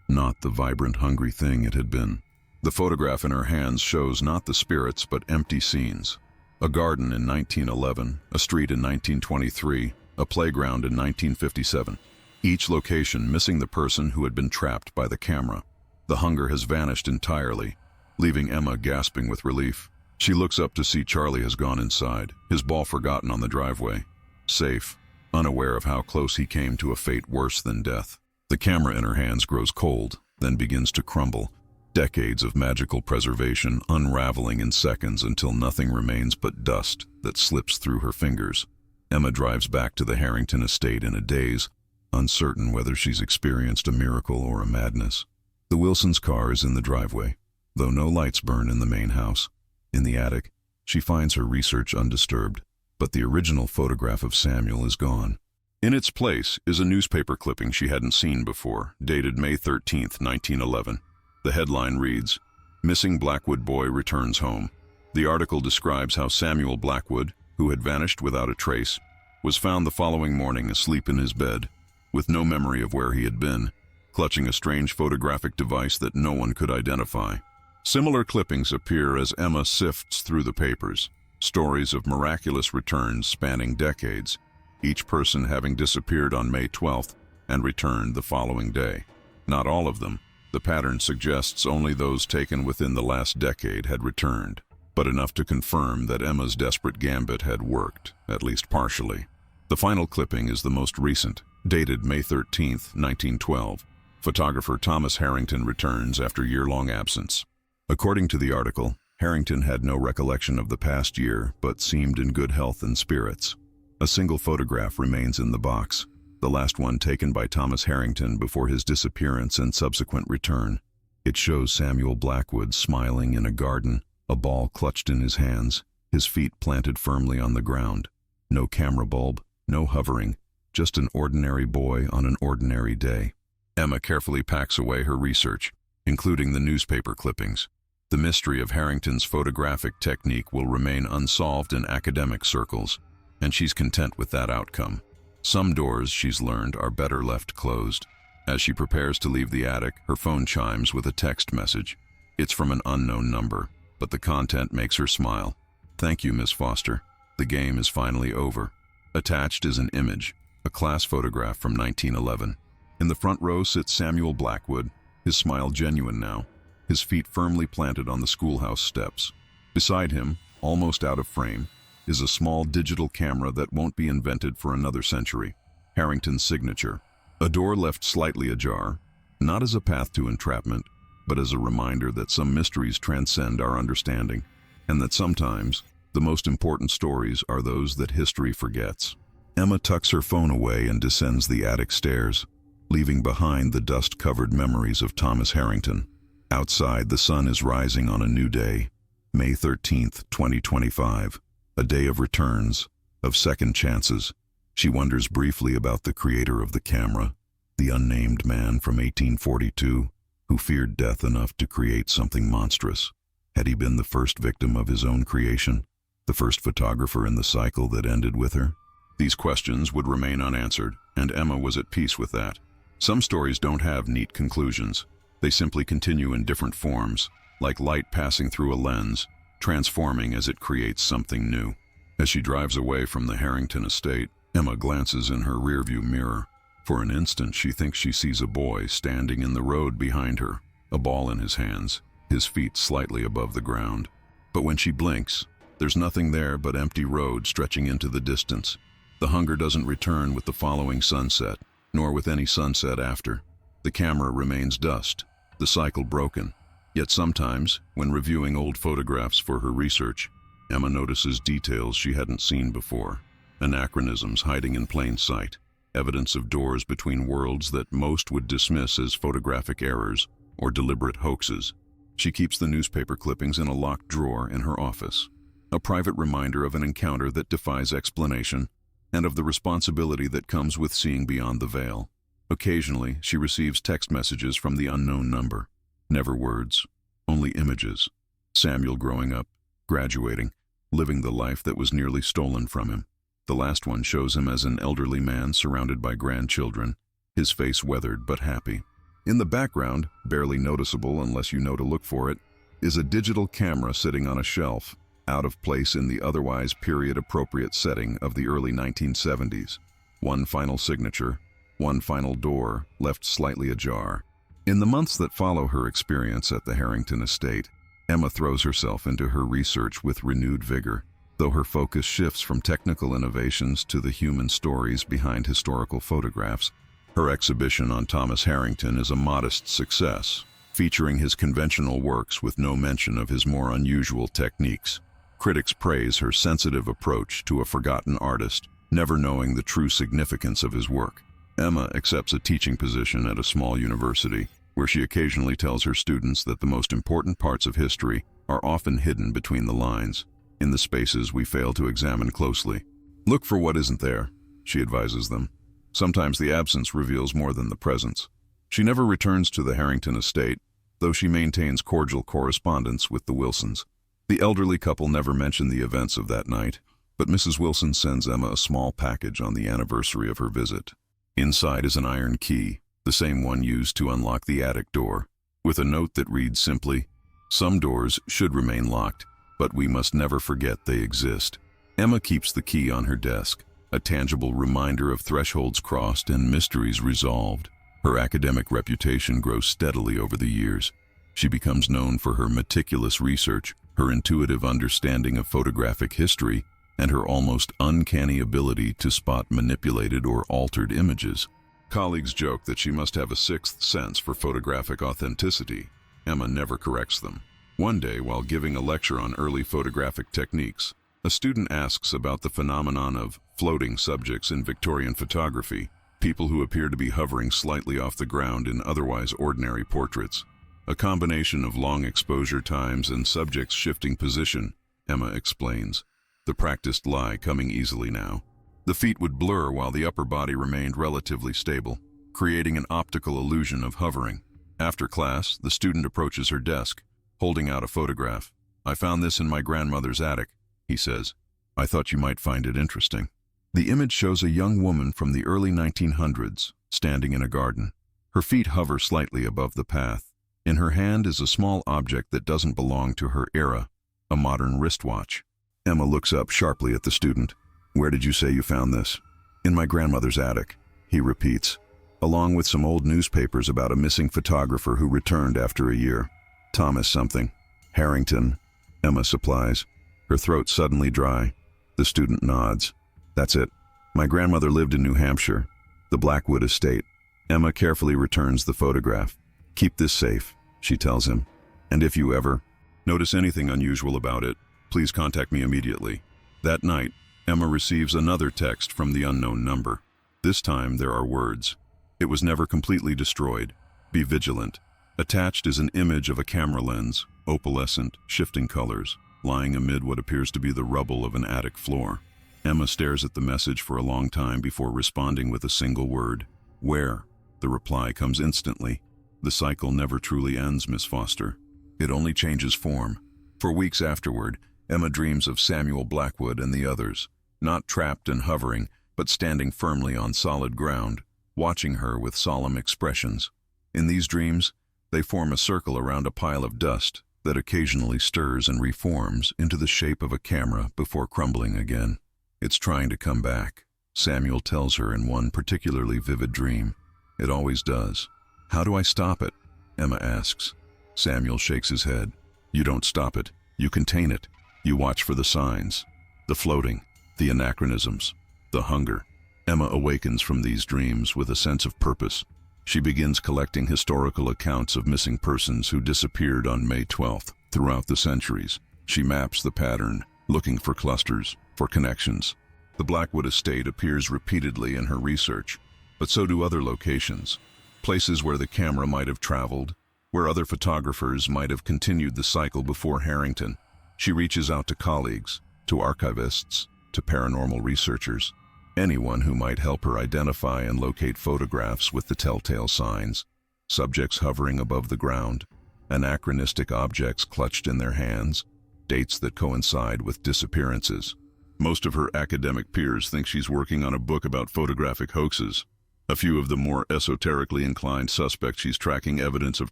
not the vibrant, hungry thing it had been. The photograph in her hands shows not the spirits, but empty scenes. A garden in 1911, a street in 1923, a playground in 1957. Each location missing the person who had been trapped by the camera. The hunger has vanished entirely, leaving Emma gasping with relief. She looks up to see Charlie has gone inside, his ball forgotten on the driveway. Safe, unaware of how close he came to a fate worse than death. The camera in her hands grows cold, then begins to crumble. Decades of magical preservation unraveling in seconds until nothing remains but dust that slips through her fingers. Emma drives back to the Harrington estate in a daze, uncertain whether she's experienced a miracle or a madness. The Wilsons' car is in the driveway, though no lights burn in the main house. In the attic, she finds her research undisturbed, but the original photograph of Samuel is gone. In its place is a newspaper clipping she hadn't seen before, dated May 13, 1911. The headline reads, "Missing Blackwood Boy Returns Home." The article describes how Samuel Blackwood, who had vanished without a trace, was found the following morning asleep in his bed, with no memory of where he had been, clutching a strange photographic device that no one could identify. Similar clippings appear as Emma sifts through the papers, stories of miraculous returns spanning decades, each person having disappeared on May 12th and returned the following day. Not all of them. The pattern suggests only those taken within the last decade had returned, but enough to confirm that Emma's desperate gambit had worked, at least partially. The final clipping is the most recent, dated May 13th, 1912. Photographer Thomas Harrington returns after year-long absence. According to the article, Harrington had no recollection of the past year, but seemed in good health and spirits. A single photograph remains in the box, the last one taken by Thomas Harrington before his disappearance and subsequent return. It shows Samuel Blackwood smiling in a garden, a ball clutched in his hands, his feet planted firmly on the ground. No camera bulb, no hovering, just an ordinary boy on an ordinary day. Emma carefully packs away her research, including the newspaper clippings. The mystery of Harrington's photographic technique will remain unsolved in academic circles, and she's content with that outcome. Some doors, she's learned, are better left closed. As she prepares to leave the attic, her phone chimes with a text message. It's from an unknown number, but the content makes her smile. "Thank you, Miss Foster. The game is finally over." Attached is an image, a class photograph from 1911. In the front row sits Samuel Blackwood, his smile genuine now, his feet firmly planted on the schoolhouse steps. Beside him, almost out of frame, is a small digital camera that won't be invented for another century, Harrington's signature. A door left slightly ajar, not as a path to entrapment, but as a reminder that some mysteries transcend our understanding, and that sometimes the most important stories are those that history forgets. Emma tucks her phone away and descends the attic stairs, leaving behind the dust-covered memories of Thomas Harrington. Outside, the sun is rising on a new day, May 13th, 2025. A day of returns, of second chances. She wonders briefly about the creator of the camera, the unnamed man from 1842, who feared death enough to create something monstrous. Had he been the first victim of his own creation, the first photographer in the cycle that ended with her? These questions would remain unanswered, and Emma was at peace with that. Some stories don't have neat conclusions. They simply continue in different forms, like light passing through a lens, transforming as it creates something new. As she drives away from the Harrington estate, Emma glances in her rearview mirror. For an instant, she thinks she sees a boy standing in the road behind her, a ball in his hands, his feet slightly above the ground. But when she blinks, there's nothing there but empty road stretching into the distance. The hunger doesn't return with the following sunset, nor with any sunset after. The camera remains dust, the cycle broken. Yet sometimes, when reviewing old photographs for her research, Emma notices details she hadn't seen before, anachronisms hiding in plain sight, evidence of doors between worlds that most would dismiss as photographic errors or deliberate hoaxes. She keeps the newspaper clippings in a locked drawer in her office, a private reminder of an encounter that defies explanation and of the responsibility that comes with seeing beyond the veil. Occasionally, she receives text messages from the unknown number. Never words, only images. Samuel growing up, graduating, living the life that was nearly stolen from him. The last one shows him as an elderly man surrounded by grandchildren, his face weathered but happy. In the background, barely noticeable unless you know to look for it, is a digital camera sitting on a shelf, out of place in the otherwise period-appropriate setting of the early 1970s. One final signature, one final door, left slightly ajar. In the months that follow her experience at the Harrington estate, Emma throws herself into her research with renewed vigor. Though her focus shifts from technical innovations to the human stories behind historical photographs, her exhibition on Thomas Harrington is a modest success, featuring his conventional works with no mention of his more unusual techniques. Critics praise her sensitive approach to a forgotten artist, never knowing the true significance of his work. Emma accepts a teaching position at a small university, where she occasionally tells her students that the most important parts of history are often hidden between the lines, in the spaces we fail to examine closely. Look for what isn't there, she advises them. Sometimes the absence reveals more than the presence. She never returns to the Harrington estate, though she maintains cordial correspondence with the Wilsons. The elderly couple never mention the events of that night, but Mrs. Wilson sends Emma a small package on the anniversary of her visit. Inside is an iron key, the same one used to unlock the attic door, with a note that reads simply, "Some doors should remain locked, but we must never forget they exist." Emma keeps the key on her desk, a tangible reminder of thresholds crossed and mysteries resolved. Her academic reputation grows steadily over the years. She becomes known for her meticulous research, her intuitive understanding of photographic history, and her almost uncanny ability to spot manipulated or altered images. Colleagues joke that she must have a sixth sense for photographic authenticity. Emma never corrects them. One day, while giving a lecture on early photographic techniques, a student asks about the phenomenon of floating subjects in Victorian photography, people who appear to be hovering slightly off the ground in otherwise ordinary portraits. A combination of long exposure times and subjects' shifting position, Emma explains. The practiced lie coming easily now. The feet would blur while the upper body remained relatively stable, creating an optical illusion of hovering. After class, the student approaches her desk, holding out a photograph. "I found this in my grandmother's attic," he says. "I thought you might find it interesting." The image shows a young woman from the early 1900s, standing in a garden. Her feet hover slightly above the path. In her hand is a small object that doesn't belong to her era, a modern wristwatch. Emma looks up sharply at the student. "Where did you say you found this?" "In my grandmother's attic," he repeats, along with some old newspapers about a missing photographer who returned after a year. "Thomas something. Harrington," Emma supplies, her throat suddenly dry. The student nods. "That's it. My grandmother lived in New Hampshire, the Blackwood estate." Emma carefully returns the photograph. "Keep this safe," she tells him. "And if you ever notice anything unusual about it, please contact me immediately." That night, Emma receives another text from the unknown number. This time there are words. "It was never completely destroyed. Be vigilant." Attached is an image of a camera lens, opalescent, shifting colors, lying amid what appears to be the rubble of an attic floor. Emma stares at the message for a long time before responding with a single word. "Where?" The reply comes instantly. "The cycle never truly ends, Miss Foster. It only changes form." For weeks afterward, Emma dreams of Samuel Blackwood and the others, not trapped and hovering, but standing firmly on solid ground, watching her with solemn expressions. In these dreams, they form a circle around a pile of dust that occasionally stirs and reforms into the shape of a camera before crumbling again. "It's trying to come back," Samuel tells her in one particularly vivid dream. "It always does." "How do I stop it?" Emma asks. Samuel shakes his head. "You don't stop it. You contain it. You watch for the signs, the floating, the anachronisms, the hunger." Emma awakens from these dreams with a sense of purpose. She begins collecting historical accounts of missing persons who disappeared on May 12th throughout the centuries. She maps the pattern, looking for clusters, for connections. The Blackwood estate appears repeatedly in her research, but so do other locations, places where the camera might have traveled, where other photographers might have continued the cycle before Harrington. She reaches out to colleagues, to archivists, to paranormal researchers, anyone who might help her identify and locate photographs with the telltale signs, subjects hovering above the ground, anachronistic objects clutched in their hands, dates that coincide with disappearances. Most of her academic peers think she's working on a book about photographic hoaxes. A few of the more esoterically inclined suspect she's tracking evidence of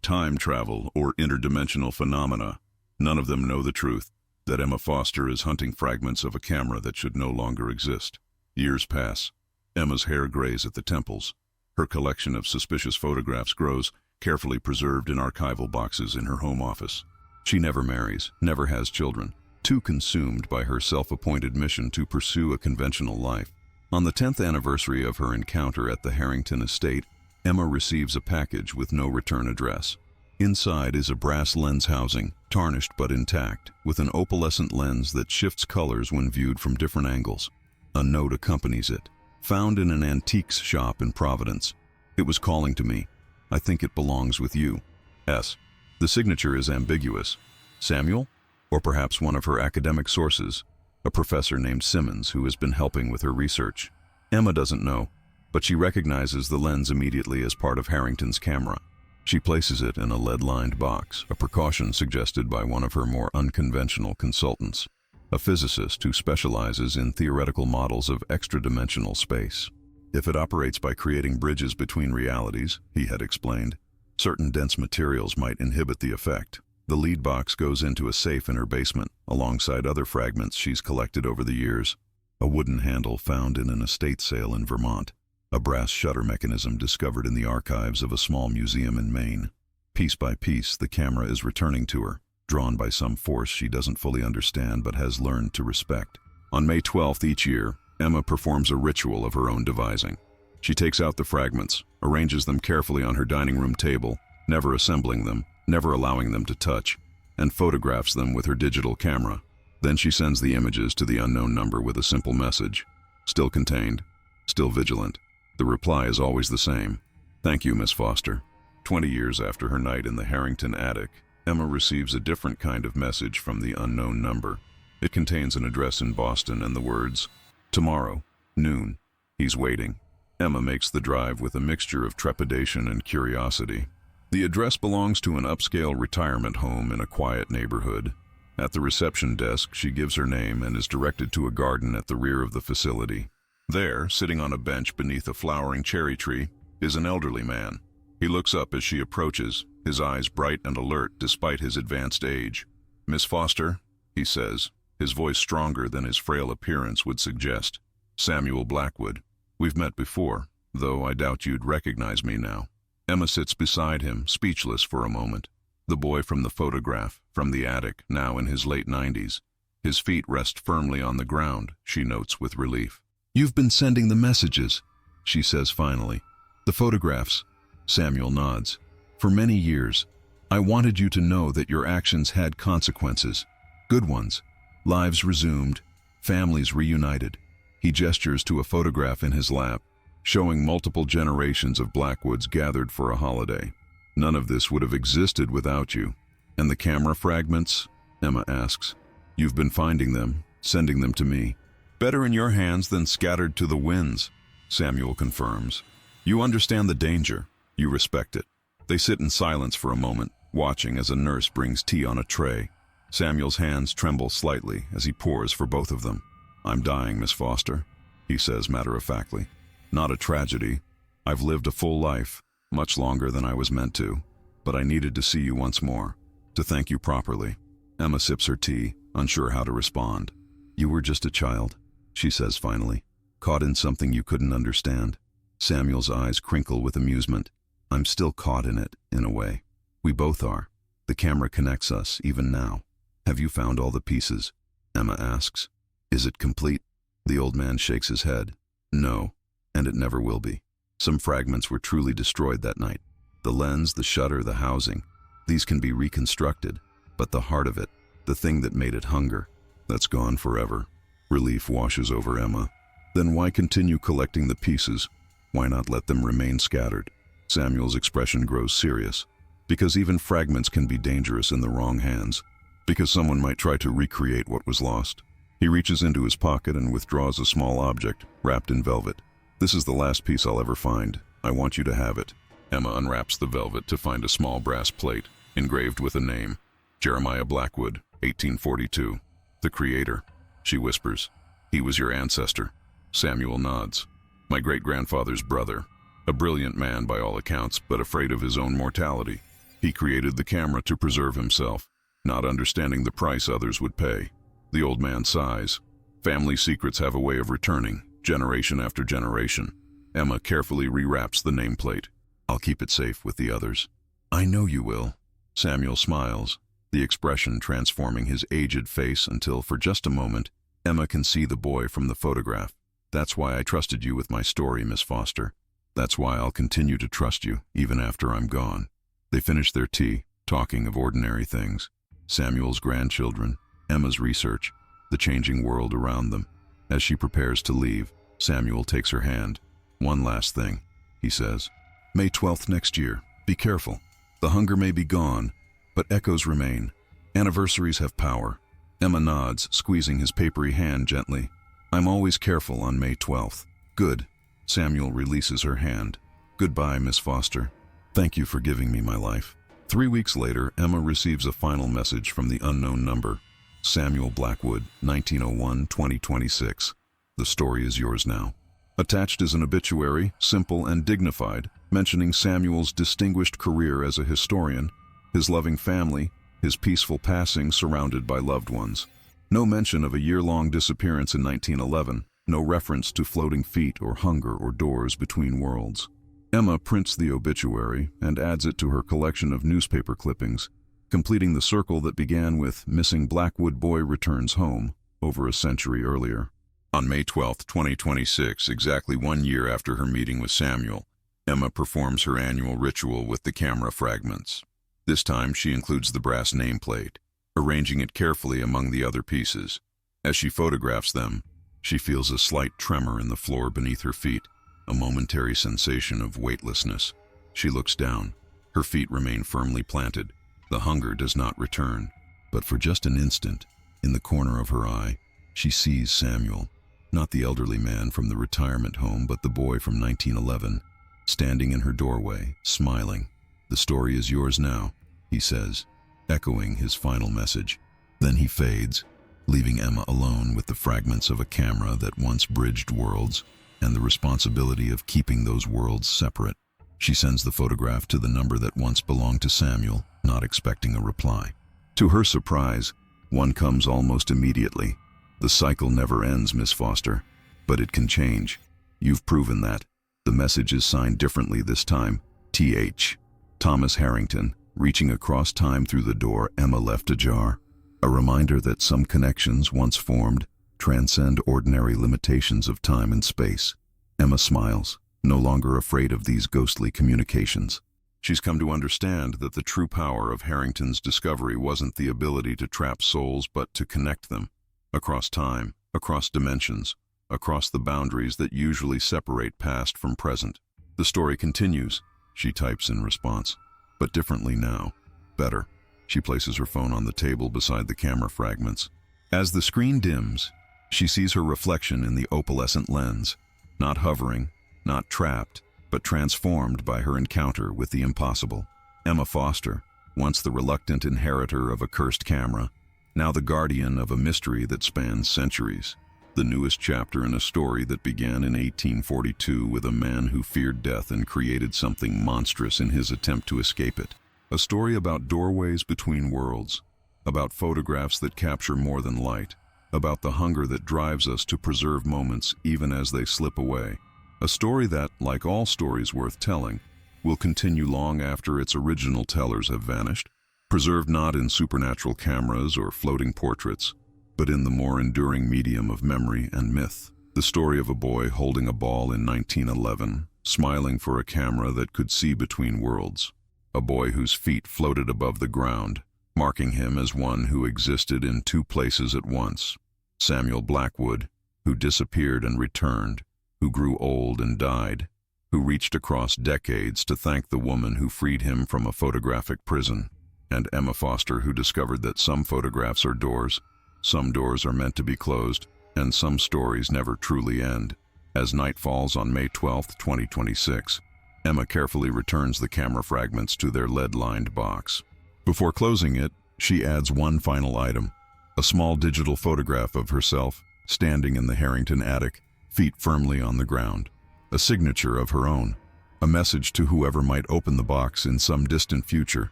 time travel or interdimensional phenomena. None of them know the truth, that Emma Foster is hunting fragments of a camera that should no longer exist. Years pass. Emma's hair grays at the temples. Her collection of suspicious photographs grows, carefully preserved in archival boxes in her home office. She never marries, never has children, too consumed by her self-appointed mission to pursue a conventional life. On the 10th anniversary of her encounter at the Harrington estate, Emma receives a package with no return address. Inside is a brass lens housing, tarnished but intact, with an opalescent lens that shifts colors when viewed from different angles. A note accompanies it, found in an antiques shop in Providence. It was calling to me. I think it belongs with you. S. The signature is ambiguous. Samuel? Or perhaps one of her academic sources, a professor named Simmons who has been helping with her research. Emma doesn't know, but she recognizes the lens immediately as part of Harrington's camera. She places it in a lead-lined box, a precaution suggested by one of her more unconventional consultants, a physicist who specializes in theoretical models of extra-dimensional space. If it operates by creating bridges between realities, he had explained, certain dense materials might inhibit the effect. The lead box goes into a safe in her basement, alongside other fragments she's collected over the years. A wooden handle found in an estate sale in Vermont. A brass shutter mechanism discovered in the archives of a small museum in Maine. Piece by piece, the camera is returning to her, drawn by some force she doesn't fully understand but has learned to respect. On May 12th each year, Emma performs a ritual of her own devising. She takes out the fragments, arranges them carefully on her dining room table, never assembling them, never allowing them to touch, and photographs them with her digital camera. Then she sends the images to the unknown number with a simple message. Still contained, still vigilant. The reply is always the same. Thank you, Miss Foster. 20 years after her night in the Harrington attic, Emma receives a different kind of message from the unknown number. It contains an address in Boston and the words, "Tomorrow, noon. He's waiting." Emma makes the drive with a mixture of trepidation and curiosity. The address belongs to an upscale retirement home in a quiet neighborhood. At the reception desk, she gives her name and is directed to a garden at the rear of the facility. There, sitting on a bench beneath a flowering cherry tree, is an elderly man. He looks up as she approaches, his eyes bright and alert despite his advanced age. "Miss Foster," he says, his voice stronger than his frail appearance would suggest. "Samuel Blackwood. We've met before, though I doubt you'd recognize me now." Emma sits beside him, speechless for a moment. The boy from the photograph, from the attic, now in his late 90s. His feet rest firmly on the ground, she notes with relief. "You've been sending the messages," she says finally. "The photographs." Samuel nods. "For many years, I wanted you to know that your actions had consequences. Good ones. Lives resumed, families reunited." He gestures to a photograph in his lap, showing multiple generations of Blackwoods gathered for a holiday. "None of this would have existed without you." "And the camera fragments?" Emma asks. "You've been finding them, sending them to me." "Better in your hands than scattered to the winds," Samuel confirms. "You understand the danger. You respect it." They sit in silence for a moment, watching as a nurse brings tea on a tray. Samuel's hands tremble slightly as he pours for both of them. "I'm dying, Miss Foster," he says matter-of-factly. "Not a tragedy. I've lived a full life, much longer than I was meant to, but I needed to see you once more, to thank you properly." Emma sips her tea, unsure how to respond. "You were just a child," she says finally, "caught in something you couldn't understand." Samuel's eyes crinkle with amusement. "I'm still caught in it, in a way. We both are. The camera connects us, even now." "Have you found all the pieces?" Emma asks. "Is it complete?" The old man shakes his head. "No, and it never will be. Some fragments were truly destroyed that night. The lens, the shutter, the housing. These can be reconstructed, but the heart of it, the thing that made it hunger, that's gone forever." Relief washes over Emma. "Then why continue collecting the pieces? Why not let them remain scattered?" Samuel's expression grows serious. "Because even fragments can be dangerous in the wrong hands. Because someone might try to recreate what was lost." He reaches into his pocket and withdraws a small object, wrapped in velvet. "This is the last piece I'll ever find. I want you to have it." Emma unwraps the velvet to find a small brass plate. engraved with a name. Jeremiah Blackwood, 1842. The creator. She whispers. He was your ancestor. Samuel nods. My great-grandfather's brother. A brilliant man by all accounts, but afraid of his own mortality. He created the camera to preserve himself, not understanding the price others would pay. The old man sighs. Family secrets have a way of returning, generation after generation. Emma carefully rewraps the nameplate. I'll keep it safe with the others. I know you will. Samuel smiles, the expression transforming his aged face until, for just a moment, Emma can see the boy from the photograph. That's why I trusted you with my story, Miss Foster. That's why I'll continue to trust you, even after I'm gone. They finish their tea, talking of ordinary things. Samuel's grandchildren, Emma's research, the changing world around them. As she prepares to leave, Samuel takes her hand. One last thing, he says. May 12th next year. Be careful. The hunger may be gone, but echoes remain. Anniversaries have power. Emma nods, squeezing his papery hand gently. I'm always careful on May 12th. Good. Samuel releases her hand. Goodbye, Miss Foster. Thank you for giving me my life. 3 weeks later, Emma receives a final message from the unknown number. Samuel Blackwood, 1901-2026. The story is yours now. Attached is an obituary, simple and dignified, mentioning Samuel's distinguished career as a historian, his loving family, his peaceful passing surrounded by loved ones. No mention of a year-long disappearance in 1911, no reference to floating feet or hunger or doors between worlds. Emma prints the obituary and adds it to her collection of newspaper clippings, completing the circle that began with Missing Blackwood Boy Returns Home over a century earlier. On May 12, 2026, exactly 1 year after her meeting with Samuel, Emma performs her annual ritual with the camera fragments. This time she includes the brass nameplate, arranging it carefully among the other pieces. As she photographs them, she feels a slight tremor in the floor beneath her feet, a momentary sensation of weightlessness. She looks down. Her feet remain firmly planted. The hunger does not return, but for just an instant, in the corner of her eye, she sees Samuel, not the elderly man from the retirement home, but the boy from 1911, standing in her doorway, smiling. The story is yours now, he says, echoing his final message. Then he fades, leaving Emma alone with the fragments of a camera that once bridged worlds and the responsibility of keeping those worlds separate. She sends the photograph to the number that once belonged to Samuel, not expecting a reply. To her surprise, one comes almost immediately. The cycle never ends, Miss Foster, but it can change. You've proven that. The message is signed differently this time. T.H. Thomas Harrington, reaching across time through the door Emma left ajar. A reminder that some connections once formed transcend ordinary limitations of time and space. Emma smiles, no longer afraid of these ghostly communications. She's come to understand that the true power of Harrington's discovery wasn't the ability to trap souls, but to connect them. Across time, across dimensions, across the boundaries that usually separate past from present. The story continues, she types in response, but differently now. Better. She places her phone on the table beside the camera fragments. As the screen dims, she sees her reflection in the opalescent lens, not hovering, not trapped, but transformed by her encounter with the impossible. Emma Foster, once the reluctant inheritor of a cursed camera, now the guardian of a mystery that spans centuries. The newest chapter in a story that began in 1842 with a man who feared death and created something monstrous in his attempt to escape it. A story about doorways between worlds, about photographs that capture more than light, about the hunger that drives us to preserve moments even as they slip away. A story that, like all stories worth telling, will continue long after its original tellers have vanished, preserved not in supernatural cameras or floating portraits, but in the more enduring medium of memory and myth. The story of a boy holding a ball in 1911, smiling for a camera that could see between worlds. A boy whose feet floated above the ground, marking him as one who existed in two places at once. Samuel Blackwood, who disappeared and returned, who grew old and died, who reached across decades to thank the woman who freed him from a photographic prison. And Emma Foster, who discovered that some photographs are doors, some doors are meant to be closed, and some stories never truly end. As night falls on May 12, 2026, Emma carefully returns the camera fragments to their lead-lined box. Before closing it, she adds one final item, a small digital photograph of herself standing in the Harrington attic, feet firmly on the ground. A signature of her own, a message to whoever might open the box in some distant future.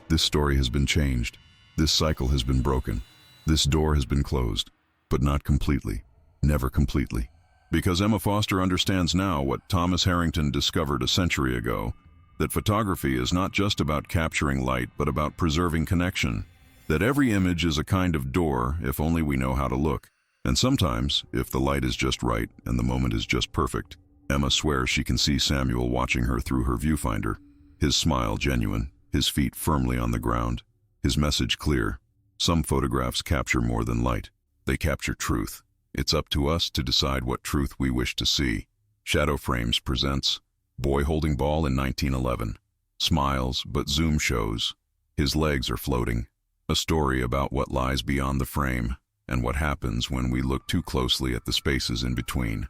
This story has been changed. This cycle has been broken. This door has been closed, but not completely, never completely. Because Emma Foster understands now what Thomas Harrington discovered a century ago, that photography is not just about capturing light, but about preserving connection. That every image is a kind of door if only we know how to look. And sometimes, if the light is just right and the moment is just perfect, Emma swears she can see Samuel watching her through her viewfinder, his smile genuine, his feet firmly on the ground, his message clear. Some photographs capture more than light. They capture truth. It's up to us to decide what truth we wish to see. Shadow Frames presents Boy Holding Ball in 1911. Smiles, but zoom shows. His legs are floating. A story about what lies beyond the frame and what happens when we look too closely at the spaces in between.